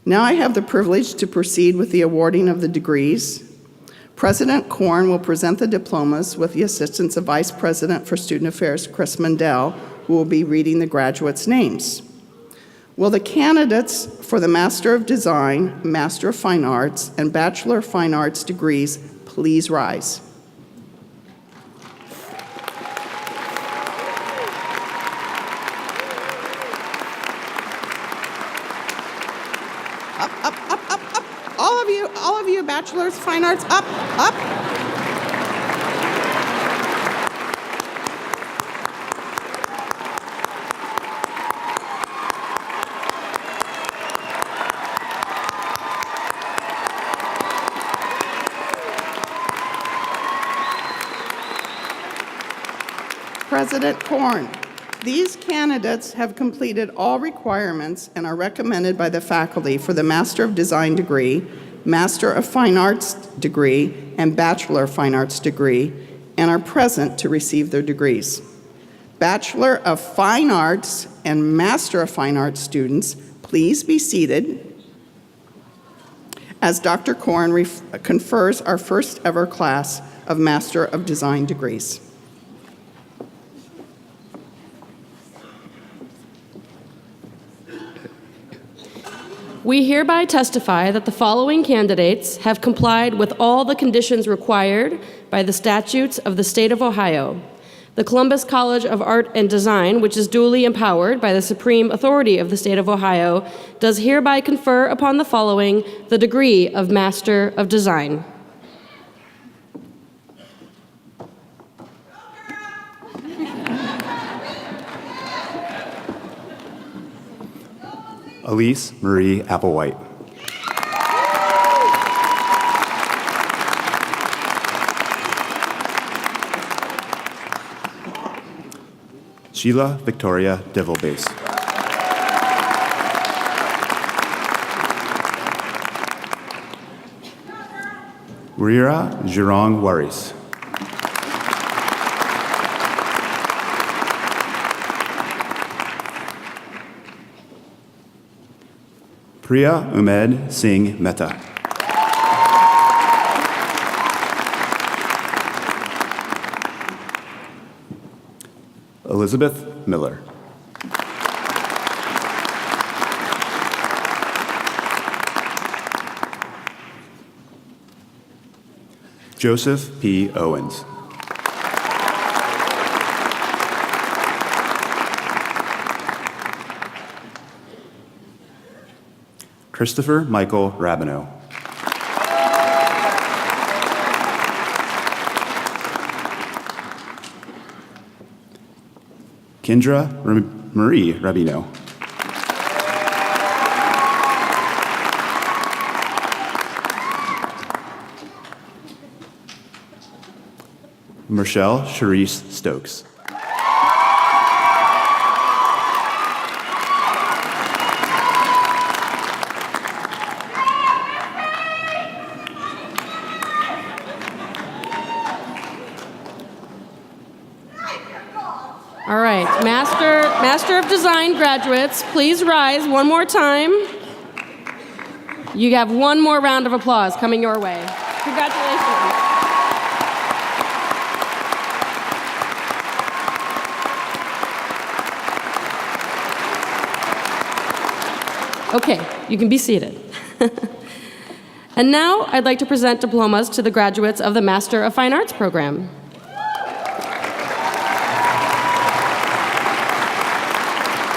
Now I have the privilege to proceed with the awarding of the degrees. President Corn will present the diplomas with the assistance of Vice President for Student Affairs, Chris Mundell, who will be reading the graduates' names. Will the candidates for the Master of Design, Master of Fine Arts, and Bachelor of Fine Arts degrees please rise? Up. All of you, Bachelors of Fine Arts, up. President Corn, these candidates have completed all requirements and are recommended by the faculty for the Master of Design degree, Master of Fine Arts degree, and Bachelor of Fine Arts degree, and are present to receive their degrees. Bachelor of Fine Arts and Master of Fine Arts students, please be seated as Dr. Corn confers our first ever class of Master of Design degrees. We hereby testify that the following candidates have complied with all the conditions required by the statutes of the state of Ohio. The Columbus College of Art and Design, which is duly empowered by the supreme authority of the state of Ohio, does hereby confer upon the following the degree of Master of Design. Elise Marie Applewhite. Sheila Victoria Divelbase. Rira Jurong Waris. Priya Umed Singh Mehta. Elizabeth Miller. Joseph P. Owens. Christopher Michael Rabineau. Kendra Marie Rabineau. Michelle Charisse Stokes. All right, Master of Design graduates, please rise one more time. You have one more round of applause coming your way. Congratulations. Okay, you can be seated. And now I'd like to present diplomas to the graduates of the Master of Fine Arts program.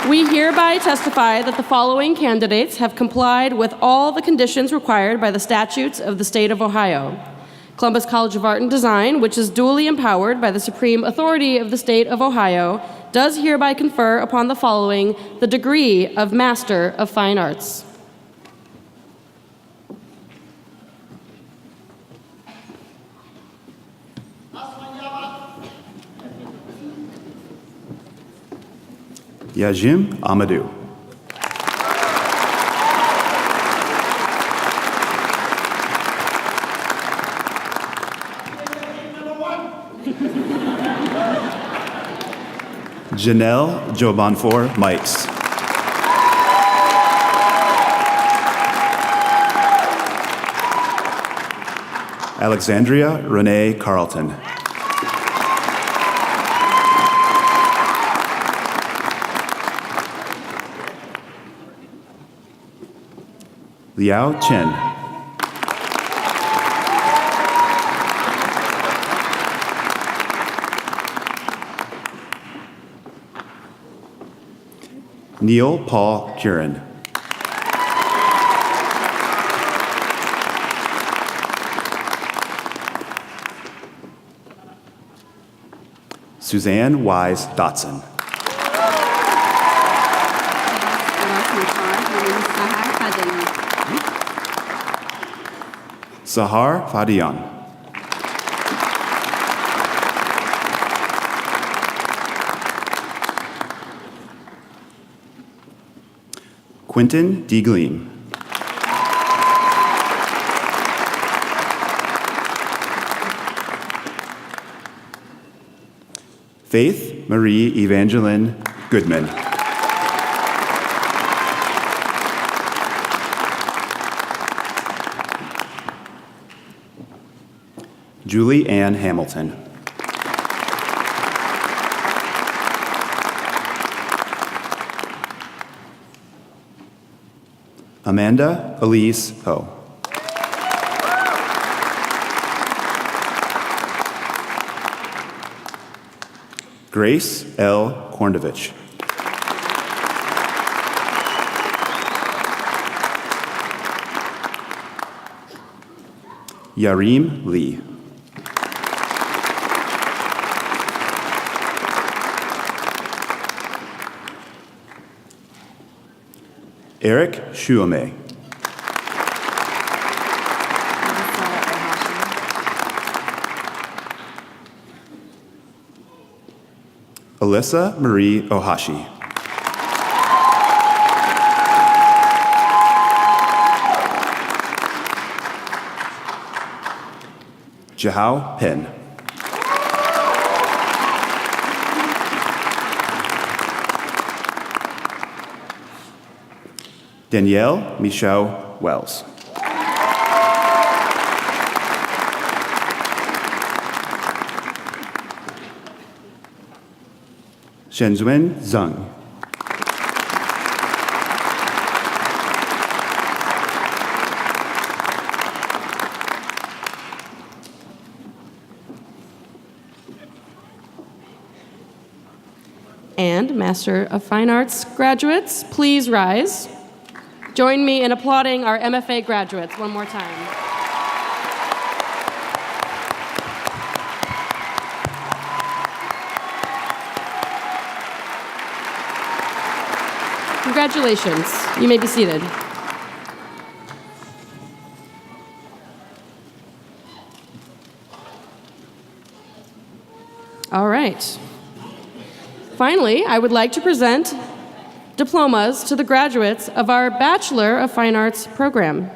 We hereby testify that the following candidates have complied with all the conditions required by the statutes of the state of Ohio. Columbus College of Art and Design, which is duly empowered by the supreme authority of the state of Ohio, does hereby confer upon the following the degree of Master of Fine Arts. Yajim Amadou. Janelle Jobanfor Mikes. Alexandria Renee Carlton. Liao Chen. Neil Paul Curran. Suzanne Wise Dotson. Sahar Fadian. Quentin D. Gleam. Faith Marie Evangeline Goodman. Julie Ann Hamilton. Amanda Elise Ho. Grace L. Korndovich. Yareem Lee. Eric Shuame. Alyssa Marie Ohashi. Jahao Penn. Danielle Michelle Wells. Shenzhen Zhang. And Master of Fine Arts graduates, please rise. Join me in applauding our MFA graduates one more time. Congratulations. You may be seated. All right. Finally, I would like to present diplomas to the graduates of our Bachelor of Fine Arts program.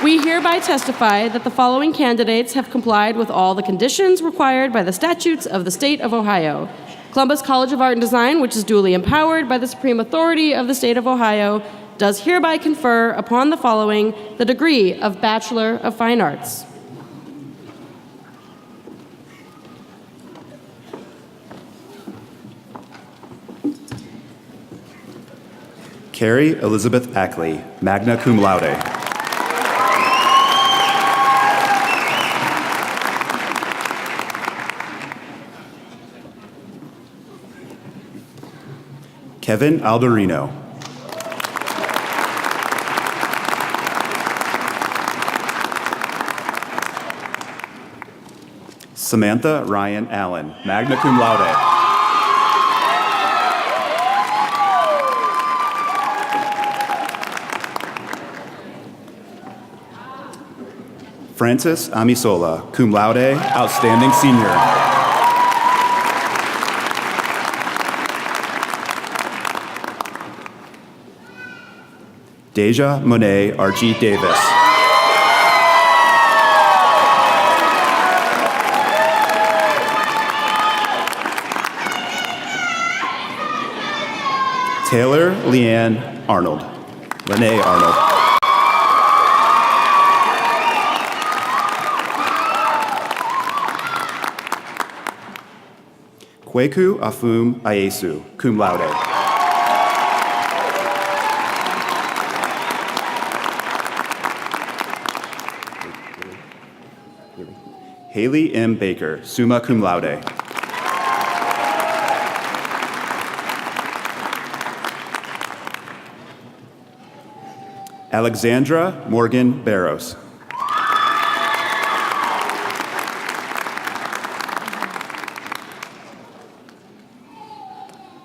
We hereby testify that the following candidates have complied with all the conditions required by the statutes of the state of Ohio. Columbus College of Art and Design, which is duly empowered by the Supreme Authority of the state of Ohio, does hereby confer upon the following the degree of Bachelor of Fine Arts. Carrie Elizabeth Ackley, magna cum laude. Kevin Alderino. Samantha Ryan Allen, magna cum laude. Francis Amisola, cum laude, outstanding senior. Deja Monet Archie Davis. Taylor Leanne Arnold. Lene Arnold. Kweku Afum Ayesu, cum laude. Haley M. Baker, summa cum laude. Alexandra Morgan Barros.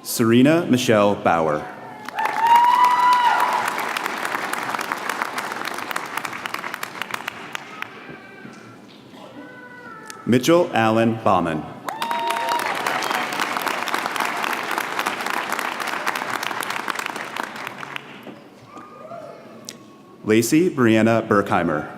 Serena Michelle Bauer. Mitchell Allen Bauman. Lacey Brianna Berkheimer.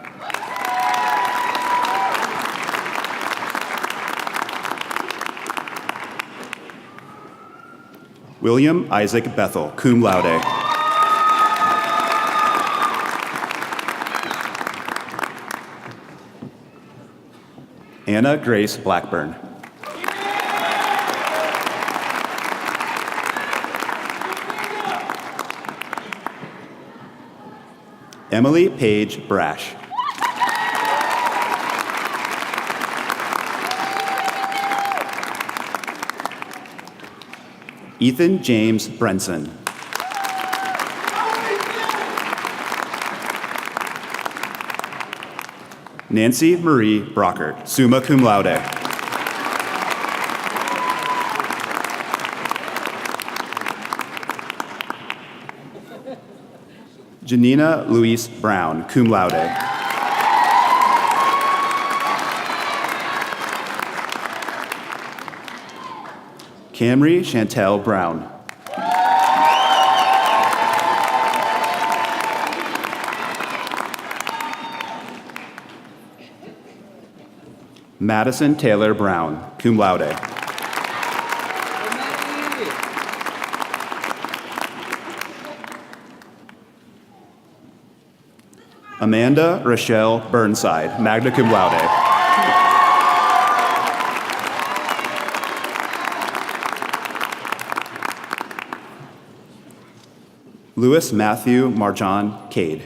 William Isaac Bethel, cum laude. Anna Grace Blackburn. Emily Page Brash. Ethan James Brenson. Nancy Marie Brockert, summa cum laude. Janina Louise Brown, cum laude. Camry Chantel Brown. Madison Taylor Brown, cum laude. Amanda Rochelle Burnside, magna cum laude. Louis Matthew Marjan Cade.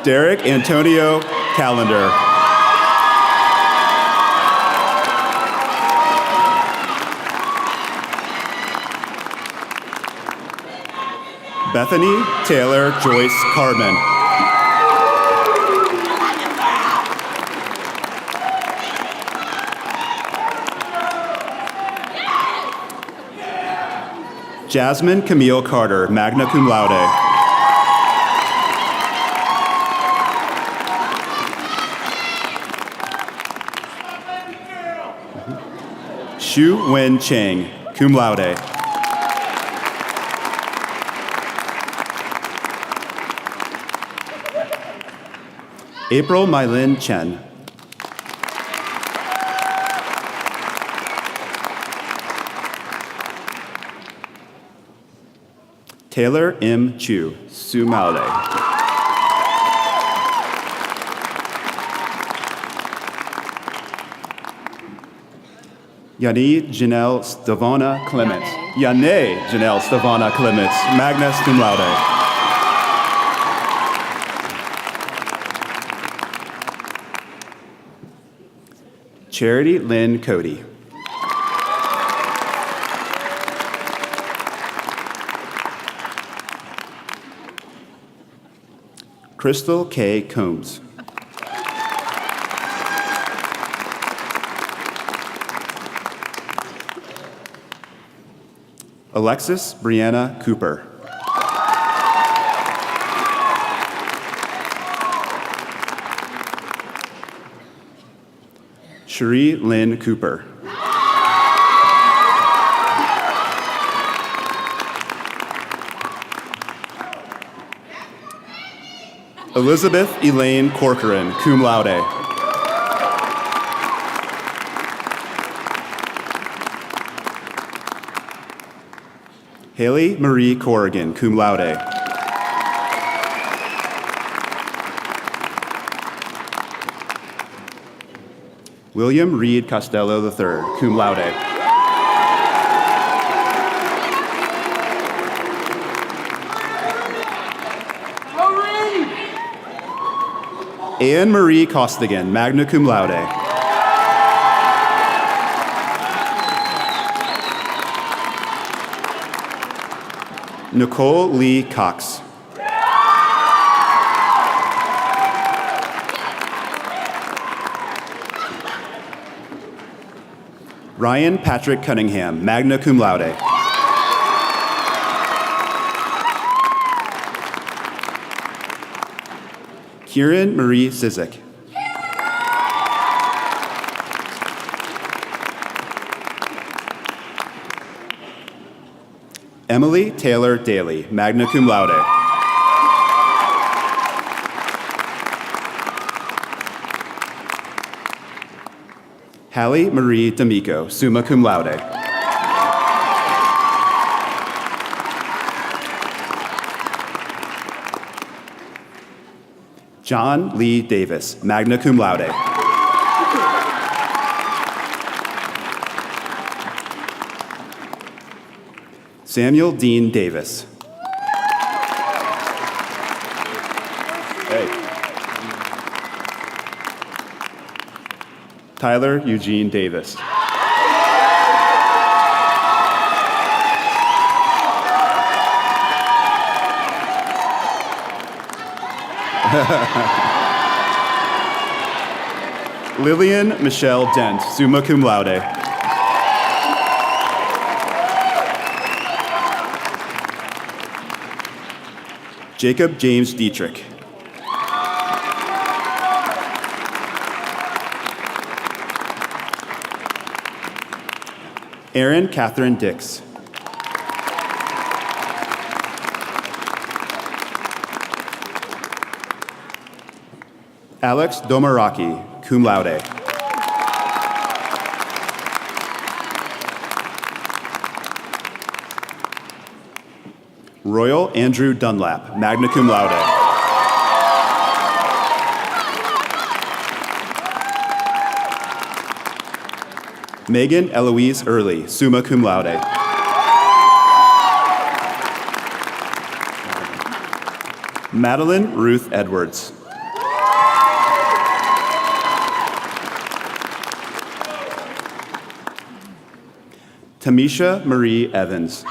Derek Antonio Callender. Bethany Taylor Joyce Carmen. Jasmine Camille Carter, magna cum laude. Xu Wen Cheng, cum laude. April Mylin Chen. Taylor M. Chu, sum laude. Yanni Janelle Stavana Clements. Yanne Janelle Stavana Clements, magna cum laude. Charity Lynn Cody. Crystal K. Combs. Alexis Brianna Cooper. Cherie Lynn Cooper. Elizabeth Elaine Corcoran, cum laude. Haley Marie Corrigan, cum laude. William Reed Costello III, cum laude. Anne Marie Costigan, magna cum laude. Nicole Lee Cox. Ryan Patrick Cunningham, magna cum laude. Kieran Marie Zizik. Emily Taylor Daly, magna cum laude. Hallie Marie D'Amico, summa cum laude. John Lee Davis, magna cum laude. Samuel Dean Davis. Hey. Tyler Eugene Davis. Lillian Michelle Dent, summa cum laude. Jacob James Dietrich. Erin Catherine Dix. Alex Domaraki, cum laude. Royal Andrew Dunlap, magna cum laude. Megan Eloise Early, summa cum laude. Madeline Ruth Edwards. Tamisha Marie Evans.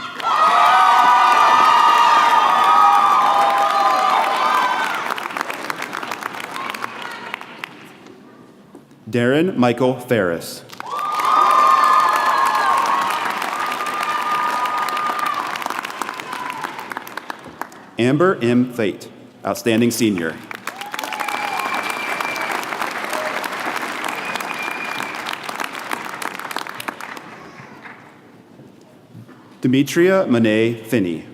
Darren Michael Ferris. Amber M. Thate, outstanding senior. Demetria Monet Finney.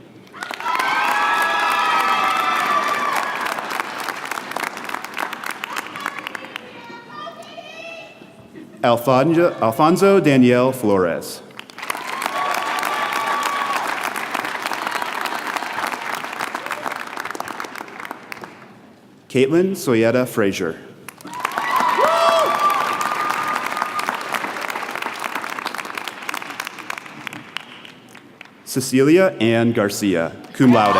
Alfonso Danielle Flores. Caitlin Soyetta Frazier. Cecilia Ann Garcia, cum laude.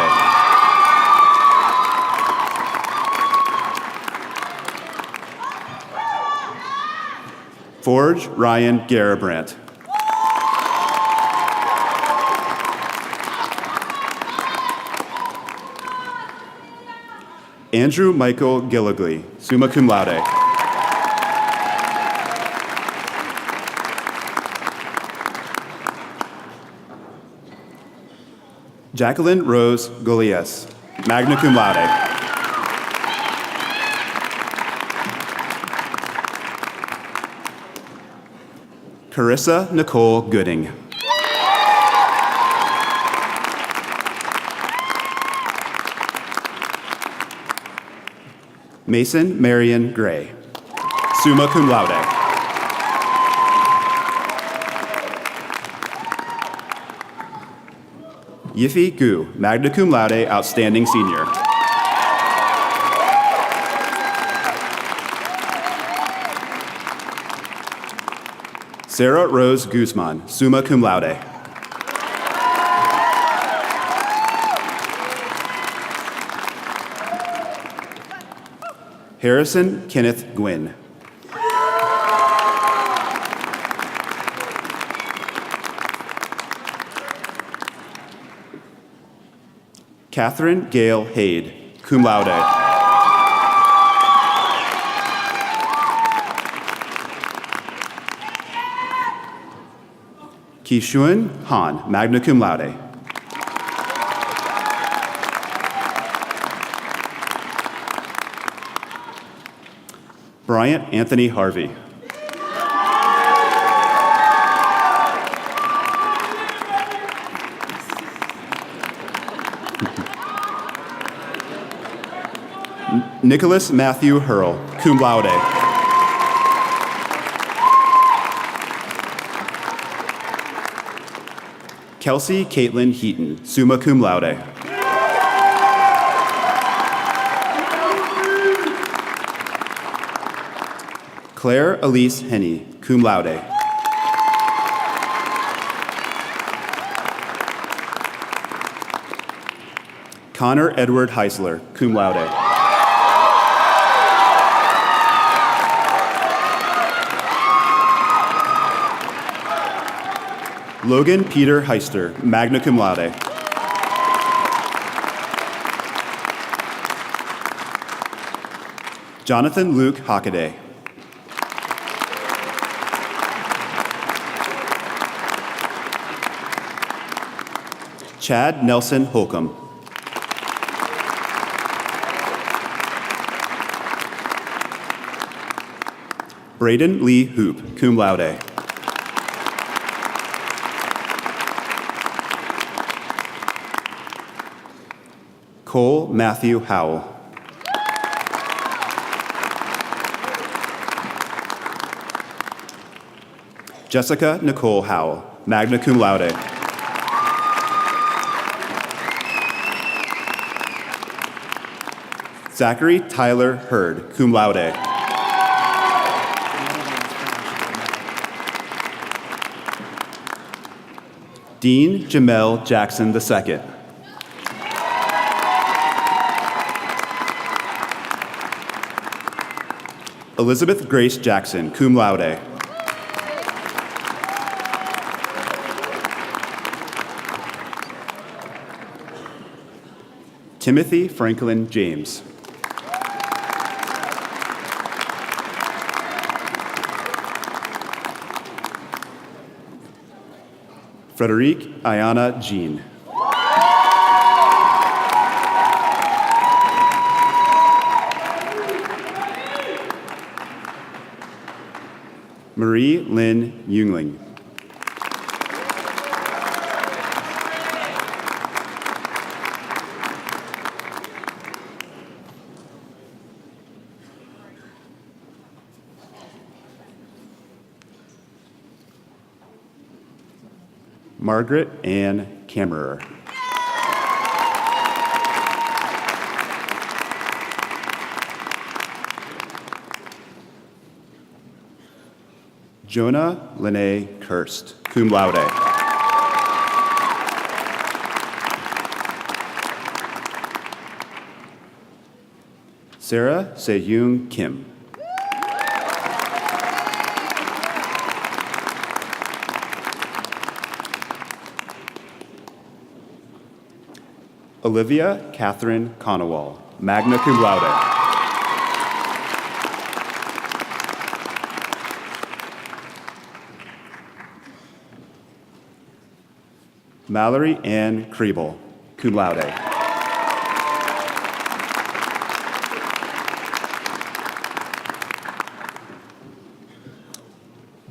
Forge Ryan Garabrandt. Andrew Michael Gilligley, summa cum laude. Jacqueline Rose Golias, magna cum laude. Carissa Nicole Gooding. Mason Marion Gray, summa cum laude. Yiffy Gu, magna cum laude, outstanding senior. Sarah Rose Guzman, summa cum laude. Harrison Kenneth Gwynn. Catherine Gail Hade, cum laude. Kishun Han, magna cum laude. Bryant Anthony Harvey. Nicholas Matthew Hurl, cum laude. Kelsey Caitlin Heaton, summa cum laude. Claire Elise Henney, cum laude. Connor Edward Heisler, cum laude. Logan Peter Heister, magna cum laude. Jonathan Luke Hockaday. Chad Nelson Holcomb. Braden Lee Hoop, cum laude. Cole Matthew Howell. Jessica Nicole Howell, magna cum laude. Zachary Tyler Hurd, cum laude. Dean Jamel Jackson II. Elizabeth Grace Jackson, cum laude. Timothy Franklin James. Frederique Ayana Jean. Marie Lynn Jungling. Margaret Ann Kammerer. Jonah Lene Kirst, cum laude. Sarah Sejung Kim. Olivia Catherine Conowall, magna cum laude. Mallory Ann Kriebel, cum laude.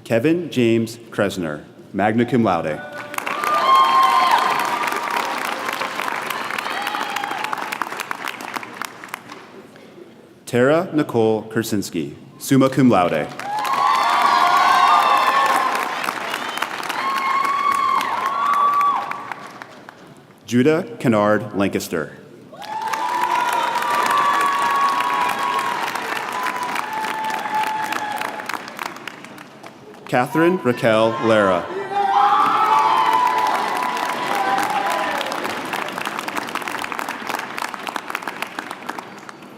Kevin James Kresner, magna cum laude. Tara Nicole Kersinski, summa cum laude. Judah Kennard Lancaster. Catherine Raquel Lara.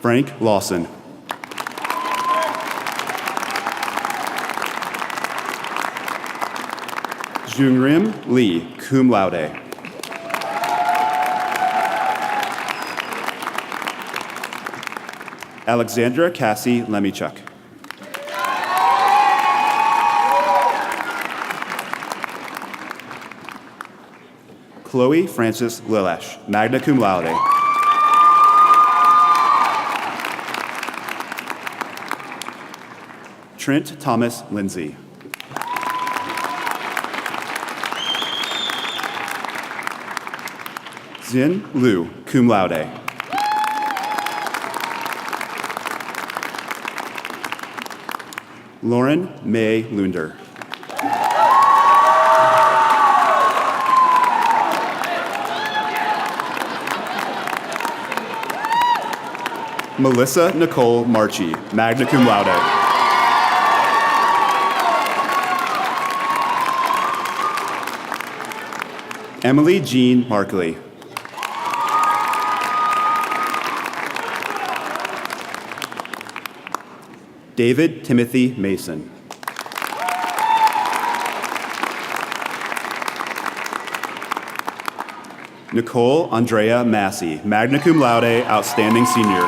Frank Lawson. Jungrim Lee, cum laude. Alexandra Cassie Lemichuk. Chloe Frances Lilash, magna cum laude. Trent Thomas Lindsay. Zinn Liu, cum laude. Lauren May Lunder. Melissa Nicole Marchi, magna cum laude. Emily Jean Markley. David Timothy Mason. Nicole Andrea Massey, magna cum laude, outstanding senior.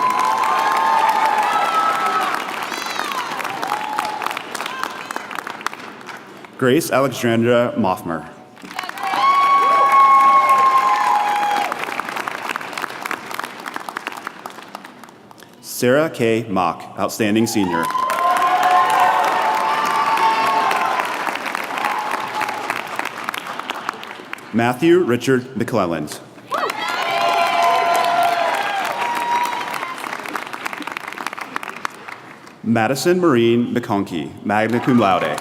Grace Alexandra Moffmer. Sarah K. Mock, Outstanding Senior. Matthew Richard McClelland. Madison Maureen McConkey, magna cum laude.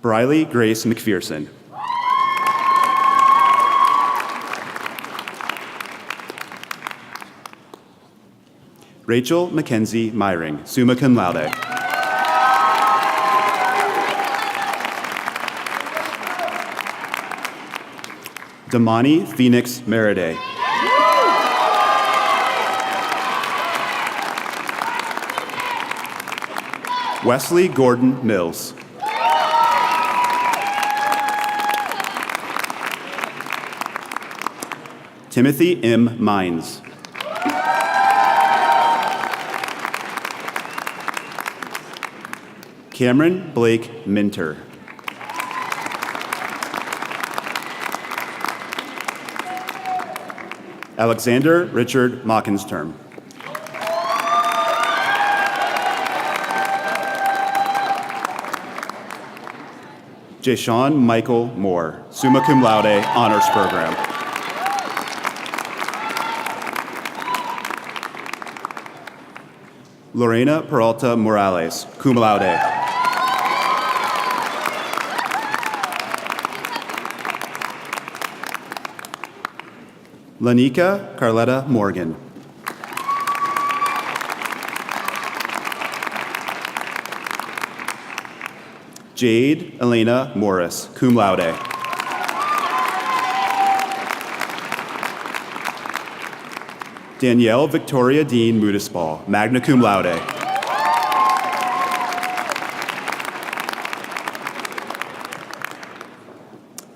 Briley Grace McPherson. Rachel Mackenzie Myring, summa cum laude. Damani Phoenix Meriday. Wesley Gordon Mills. Timothy M. Mines. Cameron Blake Minter. Alexander Richard Mockensterm. Jashawn Michael Moore, summa cum laude, honors program. Lorena Peralta Morales, cum laude. Lanika Carletta Morgan. Jade Elena Morris, cum laude. Danielle Victoria Dean Mudisball, magna cum laude.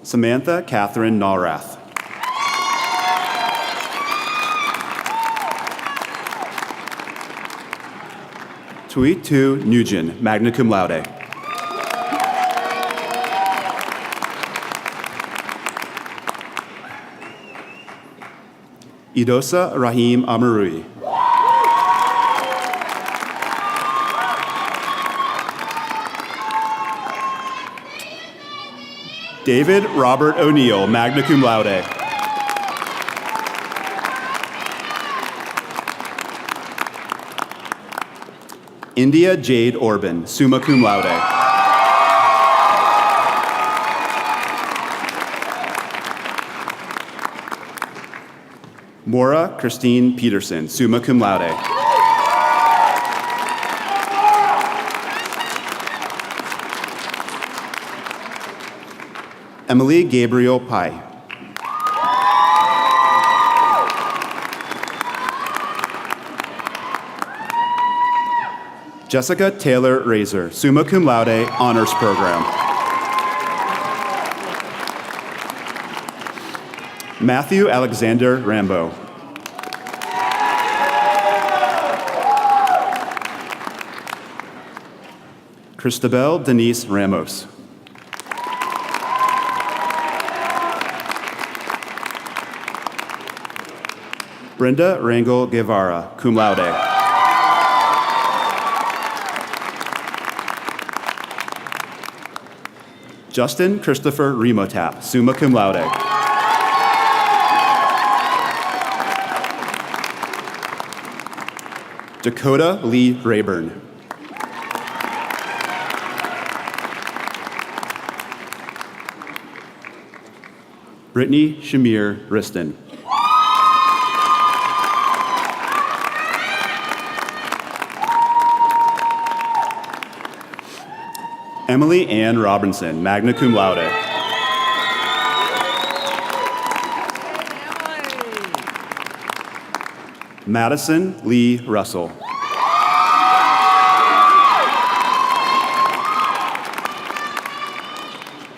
Samantha Catherine Narath. Tuitu Nugent, magna cum laude. Idosa Rahim Amarui. David Robert O'Neill, magna cum laude. India Jade Orban, summa cum laude. Maura Christine Peterson, summa cum laude. Emily Gabriel Pai. Jessica Taylor Razor, summa cum laude, honors program. Matthew Alexander Rambo. Christabel Denise Ramos. Brenda Rangel Guevara, cum laude. Justin Christopher Remotap, summa cum laude. Dakota Lee Rayburn. Brittany Shamir Riston. Emily Ann Robinson, magna cum laude. Madison Lee Russell.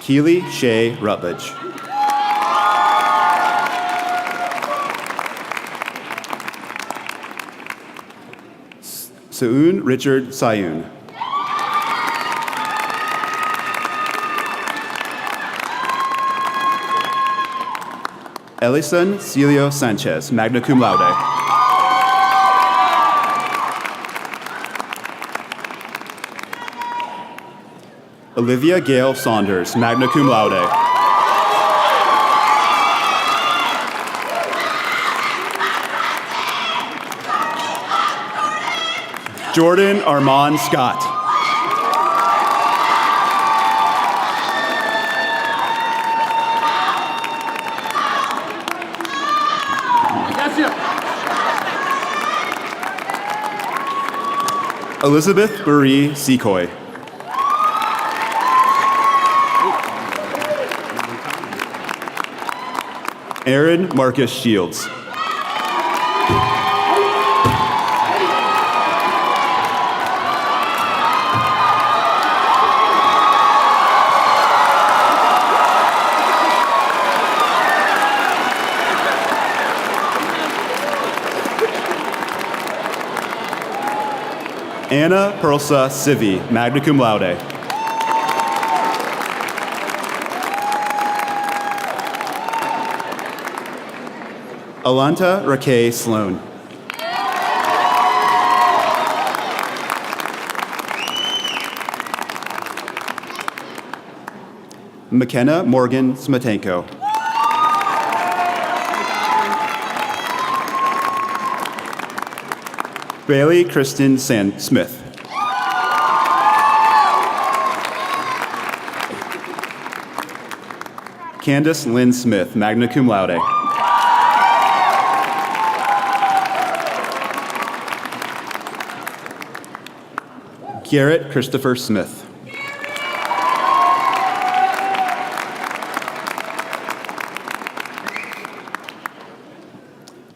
Keely Shea Rutledge. Saun Richard Sayun. Elison Celio Sanchez, magna cum laude. Olivia Gale Saunders, magna cum laude. Jordan Armand Scott. Elizabeth Marie Secoy. Aaron Marcus Shields. Anna Perlsa Civi, magna cum laude. Alanta Raquel Sloan. McKenna Morgan Smetanko. Bailey Kristen Smith. Candace Lynn Smith, magna cum laude. Garrett Christopher Smith.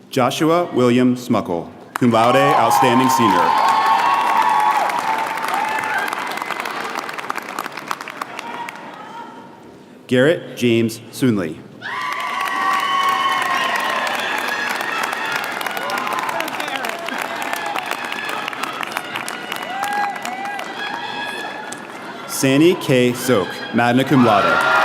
Joshua William Smuckle, cum laude, outstanding senior. Garrett James Soonley. Sani K. Sok, magna cum laude.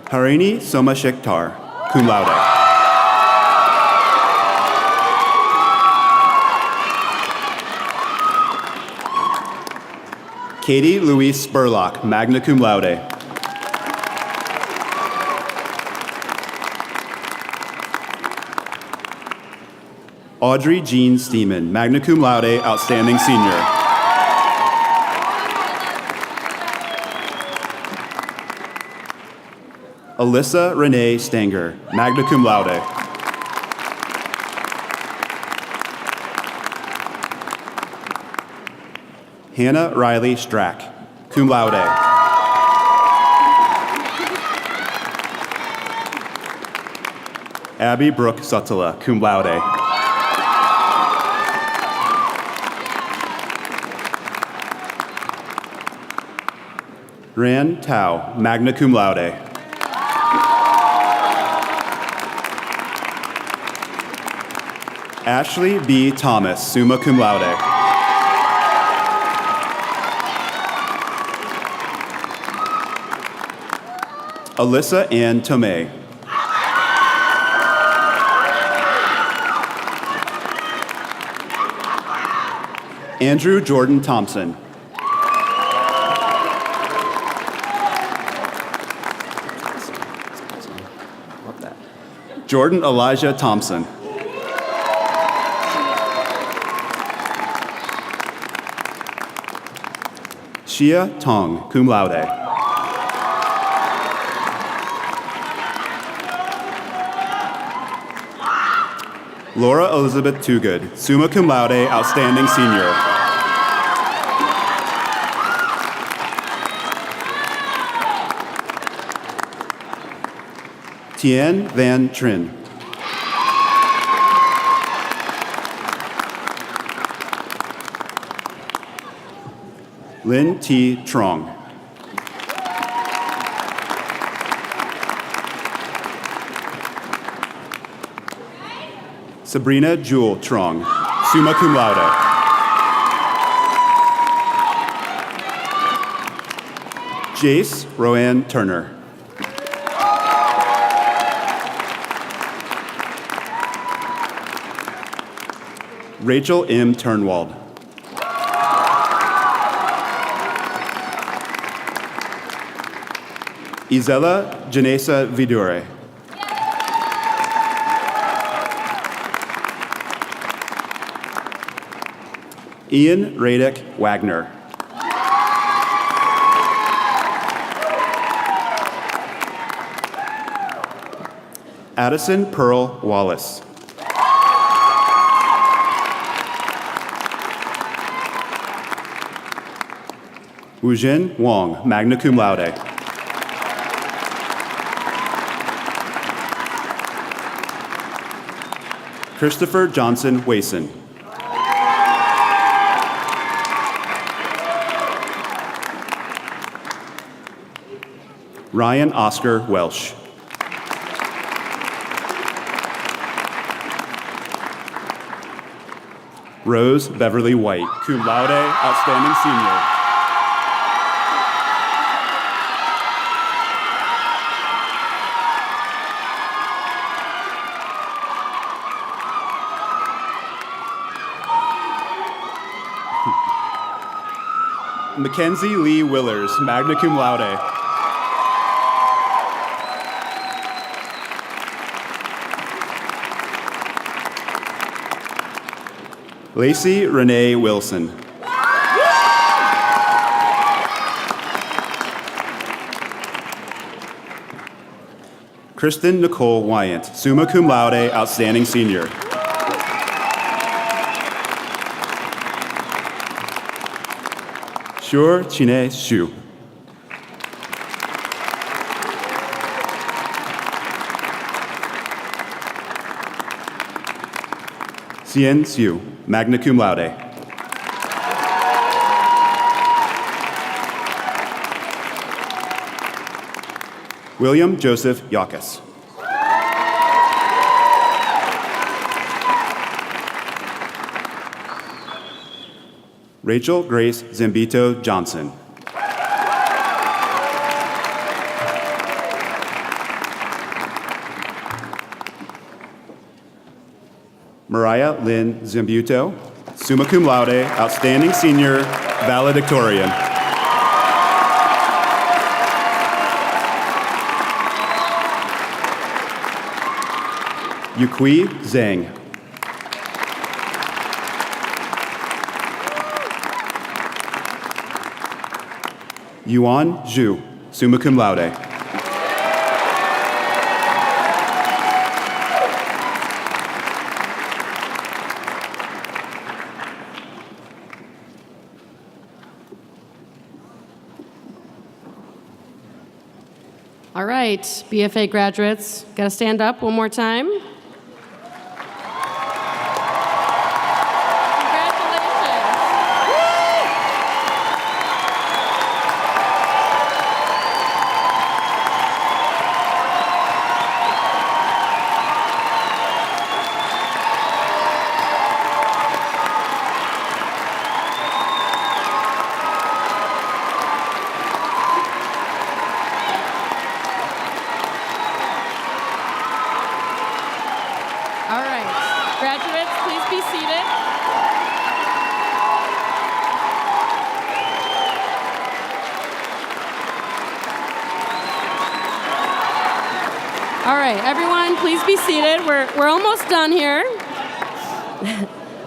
Harini Somashektar, cum laude. Katie Louise Spurlock, magna cum laude. Audrey Jean Steeman, magna cum laude, outstanding senior. Alyssa Renee Stanger, magna cum laude. Hannah Riley Strack, cum laude. Abby Brooke Sutala, cum laude. Ran Tao, magna cum laude. Ashley B. Thomas, summa cum laude. Alyssa Ann Tomei. Andrew Jordan Thompson. Jordan Elijah Thompson. Shia Tong, cum laude. Laura Elizabeth Toogood, summa cum laude, outstanding senior. Tien Van Trin. Lynn T. Trong. Sabrina Jewel Trong, summa cum laude. Jace Roanne Turner. Rachel M. Turnwald. Isela Janesa Vidure. Ian Radek Wagner. Addison Pearl Wallace. Wujin Wong, magna cum laude. Christopher Johnson Wason. Ryan Oscar Welsh. Rose Beverly White, cum laude, outstanding senior. Mackenzie Lee Willers, magna cum laude. Lacey Renee Wilson. Kristen Nicole Wyant, summa cum laude, outstanding senior. Shur Chine Shu. Sien Siu, magna cum laude. William Joseph Yakas. Rachel Grace Zambito Johnson. Mariah Lynn Zambuto, summa cum laude, outstanding senior, valedictorian. Yukui Zhang. Yuan Zhu, summa cum laude. All right, BFA graduates, got to stand up one more time. All right, everyone, please be seated. We're almost done here.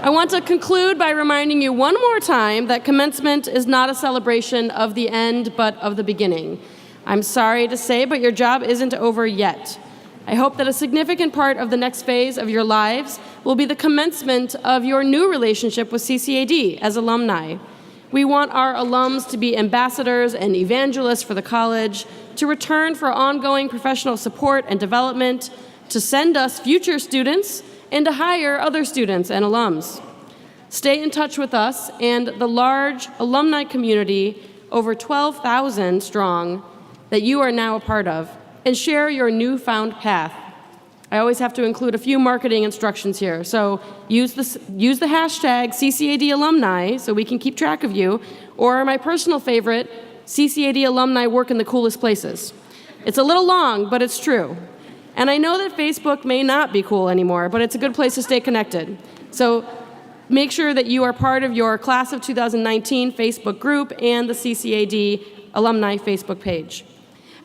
I want to conclude by reminding you one more time that commencement is not a celebration of the end, but of the beginning. I'm sorry to say, but your job isn't over yet. I hope that a significant part of the next phase of your lives will be the commencement of your new relationship with CCAD as alumni. We want our alums to be ambassadors and evangelists for the college, to return for ongoing professional support and development, to send us future students, and to hire other students and alums. Stay in touch with us and the large alumni community, over 12,000 strong, that you are now a part of, and share your newfound path. I always have to include a few marketing instructions here. So use the hashtag CCAD alumni so we can keep track of you, or my personal favorite, CCAD alumni work in the coolest places. It's a little long, but it's true. And I know that Facebook may not be cool anymore, but it's a good place to stay connected. So make sure that you are part of your Class of 2019 Facebook group and the CCAD alumni Facebook page.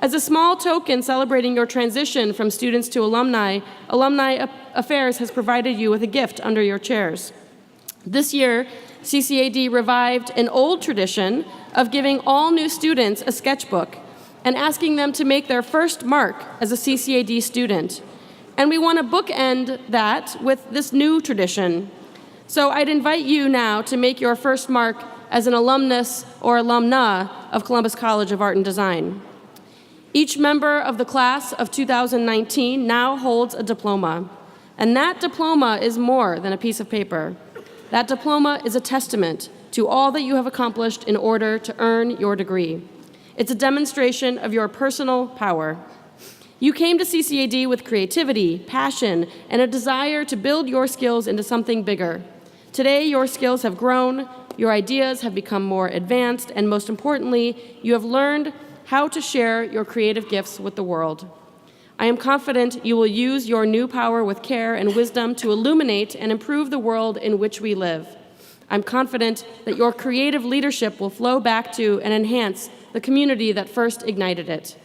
As a small token celebrating your transition from students to alumni, Alumni Affairs has provided you with a gift under your chairs. This year, CCAD revived an old tradition of giving all new students a sketchbook and asking them to make their first mark as a CCAD student. And we want to bookend that with this new tradition. So I'd invite you now to make your first mark as an alumnus or alumna of Columbus College of Art and Design. Each member of the class of 2019 now holds a diploma, and that diploma is more than a piece of paper. That diploma is a testament to all that you have accomplished in order to earn your degree. It's a demonstration of your personal power. You came to CCAD with creativity, passion, and a desire to build your skills into something bigger. Today, your skills have grown, your ideas have become more advanced, and most importantly, you have learned how to share your creative gifts with the world. I am confident you will use your new power with care and wisdom to illuminate and improve the world in which we live. I'm confident that your creative leadership will flow back to and enhance the community that first ignited it.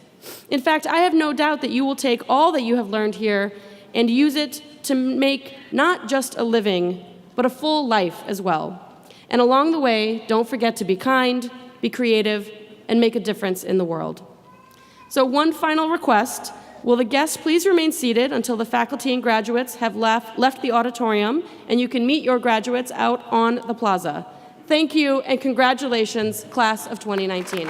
In fact, I have no doubt that you will take all that you have learned here and use it to make not just a living, but a full life as well. And along the way, don't forget to be kind, be creative, and make a difference in the world. So one final request. Will the guests please remain seated until the faculty and graduates have left the auditorium, and you can meet your graduates out on the plaza. Thank you, and congratulations, class of 2019.